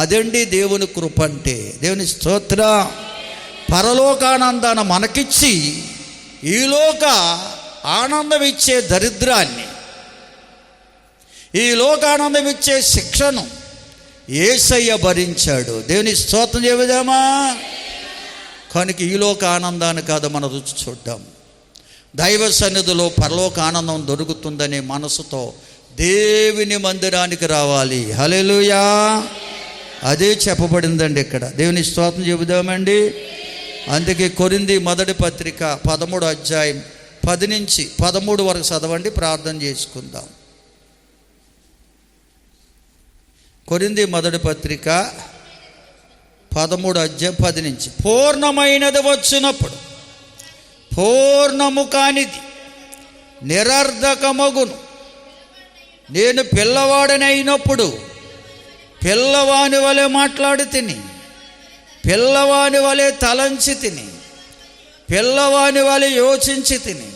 అదండి దేవుని కృప అంటే. దేవుని స్తోత్రం. పరలోకానందాన్ని మనకిచ్చి ఈలోక ఆనందం ఇచ్చే దరిద్రాన్ని, ఈ లోకానందం ఇచ్చే శిక్షను యేసయ్య భరించాడు. దేవుని స్తోత్రం చెబుదామా? కనుక ఈలోక ఆనందాన్ని కాదు మన రుచి చూద్దాం. దైవ సన్నిధిలో పరలోక ఆనందం దొరుకుతుందనే మనసుతో దేవుని మందిరానికి రావాలి. హల్లెలూయా. అదే చెప్పబడిందండి ఇక్కడ. దేవుని స్తోత్రం చెబుదామండి. అందుకే కొరింథీ మొదటి పత్రిక 13వ అధ్యాయం 10 నుంచి 13 వరకు చదవండి, ప్రార్థన చేసుకుందాం. కొరింథీ మొదటి పత్రిక 13వ అధ్యాయం 10 నుంచి. పూర్ణమైనది వచ్చినప్పుడు పూర్ణము కానిది నిరర్ధకమగును. నేను పిల్లవాడని అయినప్పుడు పిల్లవాని వలె మాట్లాడి తిని, పిల్లవాని వలె తలంచి తిని, పిల్లవాని వలె యోచించి తిని,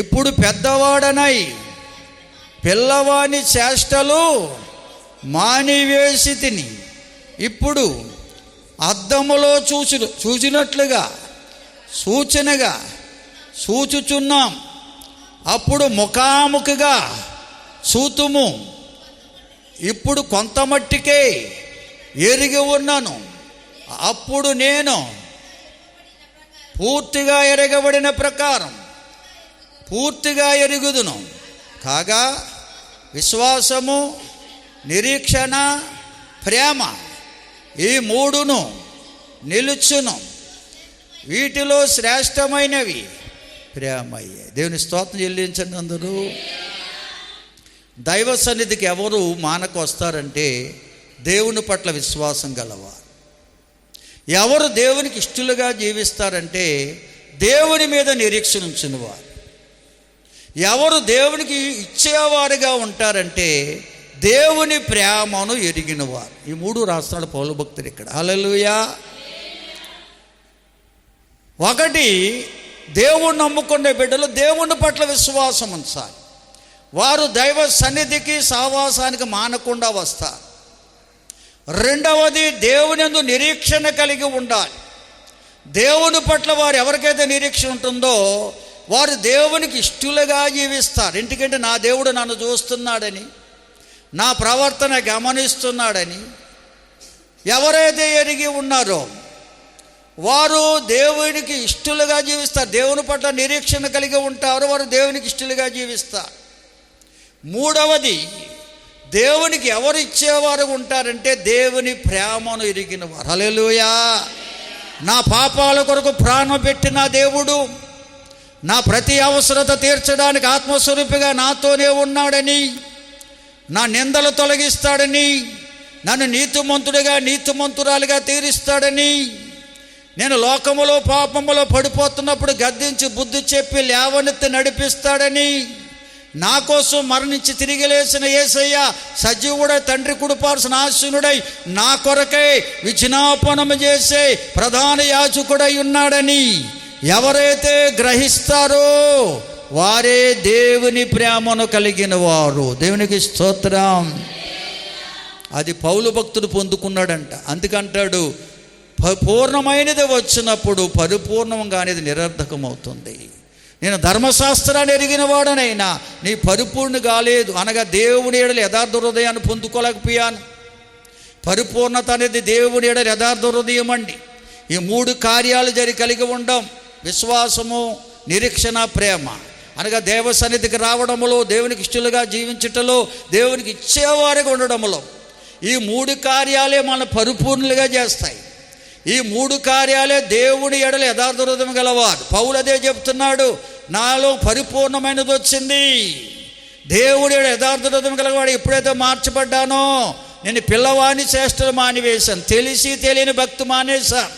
ఇప్పుడు పెద్దవాడనై పిల్లవాని చేష్టలు మానివేసి తిని, ఇప్పుడు అద్దములో చూచినట్లుగా సూచనగా చూచుచున్నాం, అప్పుడు ముఖాముఖిగా చూతుము, ఇప్పుడు కొంత మట్టికే ఎరిగి ఉన్నాను, అప్పుడు నేను పూర్తిగా ఎరగబడిన ప్రకారం పూర్తిగా ఎరుగుదును. కాగా విశ్వాసము, నిరీక్షణ, ప్రేమ ఈ మూడును నిలుచును. వీటిలో శ్రేష్టమైనవి ప్రేమయ్యే. దేవుని స్తోత్రం చెల్లించండి అందరూ. దైవ సన్నిధికి ఎవరు మానకు వస్తారంటే దేవుని పట్ల విశ్వాసం గలవారు. ఎవరు దేవునికి ఇష్టలుగా జీవిస్తారంటే దేవుని మీద నిరీక్షణ ఉంచినవారు. ఎవరు దేవునికి ఇచ్చేవారుగా ఉంటారంటే దేవుని ప్రేమను ఎరిగినవారు. ఈ 3 రాష్ట్రాల పౌలు భక్తులు ఇక్కడ. హల్లెలూయా. ఒకటి, దేవుణ్ణి నమ్ముకునే బిడ్డలు దేవుని పట్ల విశ్వాసం ఉంచాలి. వారు దైవ సన్నిధికి సహవాసానికి మానకుండా వస్తారు. రెండవది, దేవుని యందు నిరీక్షణ కలిగి ఉండాలి. దేవుని పట్ల వారు ఎవరికైతే నిరీక్షణ ఉంటుందో వారు దేవునికి ఇష్టలుగా జీవిస్తారు. ఎందుకంటే నా దేవుడు నన్ను చూస్తున్నాడని, నా ప్రవర్తన గమనిస్తున్నాడని ఎవరైతే ఎరిగి ఉన్నారో వారు దేవునికి ఇష్టలుగా జీవిస్తారు. దేవుని పట్ల నిరీక్షణ కలిగి ఉంటారు, వారు దేవునికి ఇష్టలుగా జీవిస్తారు. మూడవది, దేవునికి ఎవరు ఇచ్చేవారు ఉంటారంటే దేవుని ప్రేమను ఎరిగిన వారు. హల్లెలూయా. నా పాపాల కొరకు ప్రాణం పెట్టిన దేవుడు నా ప్రతి అవసరత తీర్చడానికి ఆత్మస్వరూపిగా నాతోనే ఉన్నాడని, నా నిందలు తొలగిస్తాడని, నన్ను నీతిమంతుడిగా నీతిమంతురాలుగా తీరుస్తాడని, నేను లోకములో పాపములో పడిపోతున్నప్పుడు గద్దించి బుద్ధి చెప్పి లేవనెత్తి నడిపిస్తాడని, నా కోసం మరణించి తిరిగి లేచిన యేసయ్య సజీవుడై తండ్రి కుడిపార్శ్వన ఆసీనుడై నా కొరకై విజ్ఞాపనము చేసే ప్రధాన యాజకుడై ఉన్నాడని ఎవరైతే గ్రహిస్తారో వారే దేవుని ప్రేమను కలిగిన వారు. దేవునికి స్తోత్రం. అది పౌలు భక్తుడు పొందుకున్నాడంట. అందుకంటాడు, పూర్ణమైనది వచ్చినప్పుడు పరిపూర్ణంగా అనేది నిరర్ధకమవుతుంది. నేను ధర్మశాస్త్రాన్ని ఎరిగిన వాడనైనా నీ పరిపూర్ణ కాలేదు, అనగా దేవుని ఎడల యథార్థ హృదయాన్ని పొందుకోలేకపోయాను. పరిపూర్ణత అనేది దేవుని ఎడల యథార్థ హృదయం అండి. ఈ 3 కార్యాలు కలిగి ఉండం. విశ్వాసము, నిరీక్షణ, ప్రేమ. అనగా దేవ సన్నిధికి రావడములో, దేవునికి ఇష్టలుగా జీవించటంలో, దేవునికి ఇచ్చేవారుగా ఉండడంలో ఈ 3 కార్యాలే మన పరిపూర్ణులుగా చేస్తాయి. ఈ 3 కార్యాలే దేవుని ఎడల యథార్థ హృదయం గలవారు. పౌలు అదే చెప్తున్నాడు, నాలో పరిపూర్ణమైనది వచ్చింది. దేవుడి యథార్థ హృదయం గలవాడు ఎప్పుడైతే మార్చబడ్డానో నేను పిల్లవాని చేష్టలు మానివేశాను, తెలిసి తెలియని భక్తి మానేశాను.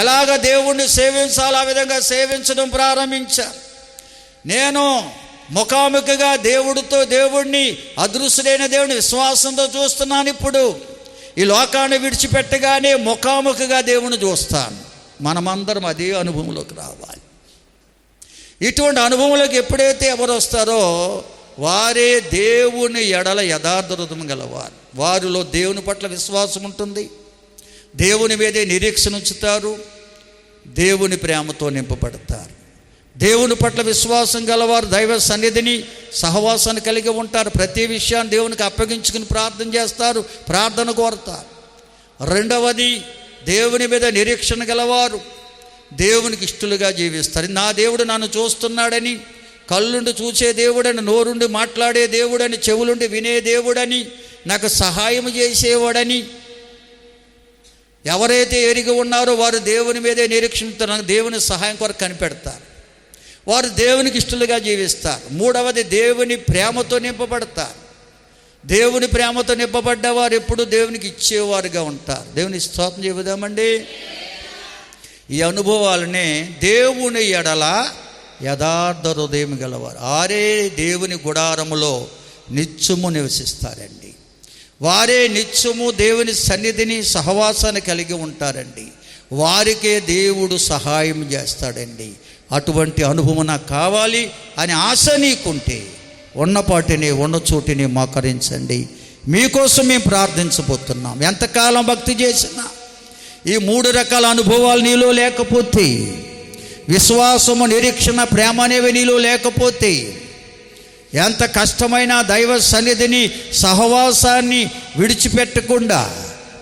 ఎలాగ దేవుణ్ణి సేవించాలో ఆ విధంగా సేవించడం ప్రారంభించాను. నేను ముఖాముఖిగా దేవుడిని అదృశ్యుడైన దేవుడిని విశ్వాసంతో చూస్తున్నాను. ఇప్పుడు ఈ లోకాన్ని విడిచిపెట్టగానే ముఖాముఖిగా దేవుని చూస్తాను. మనమందరం అదే అనుభవంలోకి రావాలి. ఇటువంటి అనుభవంలోకి ఎప్పుడైతే ఎవరు వస్తారో వారే దేవుని ఎడల యథార్థ హృదయం గలవారు. వారిలో దేవుని పట్ల విశ్వాసం ఉంటుంది, దేవుని మీదే నిరీక్షణ ఉంచుతారు, దేవుని ప్రేమతో నింపబడతారు. దేవుని పట్ల విశ్వాసం గలవారు దైవ సన్నిధిని సహవాసాన్ని కలిగి ఉంటారు. ప్రతి విషయాన్ని దేవునికి అప్పగించుకుని ప్రార్థన చేస్తారు, ప్రార్థన కోరుతారు. రెండవది, దేవుని మీద నిరీక్షణ గలవారు దేవునికి ఇష్టలుగా జీవిస్తారు. నా దేవుడు నన్ను చూస్తున్నాడని, కళ్ళుండి చూసే దేవుడని, నోరుండి మాట్లాడే దేవుడని, చెవులుండి వినే దేవుడని, నాకు సహాయం చేసేవాడని ఎవరైతే ఎరిగి ఉన్నారో వారు దేవుని మీదే నిరీక్షిస్తారు, దేవుని సహాయం కొరకు కనిపెడతారు. వారు దేవునికి ఇష్టలుగా జీవిస్తారు. మూడవది, దేవుని ప్రేమతో నింపబడతారు. దేవుని ప్రేమతో నింపబడ్డ వారు ఎప్పుడు దేవునికి ఇచ్చేవారుగా ఉంటారు. దేవుని స్తోత్రం చెబుదామండి. ఈ అనుభవాలనే దేవుని ఎడల యథార్థ హృదయం గలవారు ఆరే దేవుని గుడారములో నిత్యము నివసిస్తారండి. వారే నిత్యము దేవుని సన్నిధిని సహవాసాన్ని కలిగి ఉంటారండి. వారికే దేవుడు సహాయం చేస్తాడండి. అటువంటి అనుభవం నాకు కావాలి అని ఆశ నీకుంటే ఉన్నపాటిని ఉన్న చోటిని మోకరించండి. మీకోసం మేము ప్రార్థించబోతున్నాం. ఎంతకాలం భక్తి చేసినా ఈ 3 రకాల అనుభవాలు నీలో లేకపోతే, విశ్వాసము, నిరీక్షణ, ప్రేమ అనేవి నీలో లేకపోతే, ఎంత కష్టమైన దైవ సన్నిధిని సహవాసాన్ని విడిచిపెట్టకుండా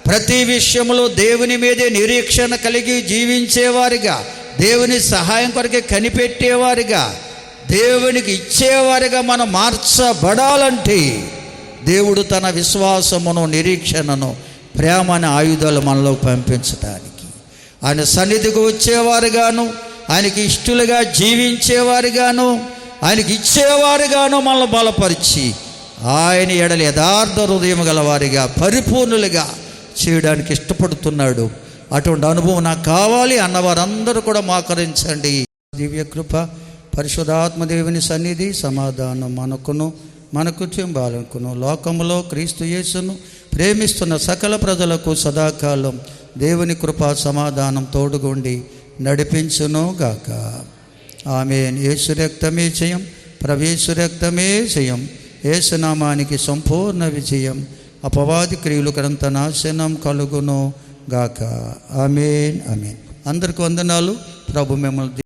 ప్రతి విషయంలో దేవుని మీదే నిరీక్షణ కలిగి జీవించేవారిగా, దేవుని సహాయం కొరకే కనిపెట్టేవారిగా, దేవునికి ఇచ్చేవారిగా మనం మార్చబడాలంటే దేవుడు తన విశ్వాసమును, నిరీక్షణను, ప్రేమ అనే ఆయుధాలు మనలో పంపించడానికి, ఆయన సన్నిధికి వచ్చేవారుగాను, ఆయనకి ఇష్టలుగా జీవించేవారుగాను, ఆయనకి ఇచ్చేవారుగాను మనల్ని బలపరిచి ఆయన ఎడల యథార్థ హృదయం గలవారిగా, పరిపూర్ణులుగా చేయడానికి ఇష్టపడుతున్నాడు. అటువంటి అనుభవం నాకు కావాలి అన్నవారందరూ కూడా మోకరించండి. దివ్య కృప, పరిశుద్ధాత్మ దేవుని సన్నిధి, సమాధానం మనకును, మన కుటుంబాలకును, లోకములో క్రీస్తు యేసును ప్రేమిస్తున్న సకల ప్రజలకు సదాకాలం దేవుని కృప, సమాధానం తోడుగుండి నడిపించును గాక. ఆమేన్. యేసు రక్తమే జయం, ప్రవేశు రక్తమే జయం. యేసునామానికి సంపూర్ణ విజయం. అపవాది క్రియలు కరంత నాశనం కలుగును గాక. ఆమేన్, ఆమేన్. అందరికి వందనాలు. ప్రభు మిమ్మల్ని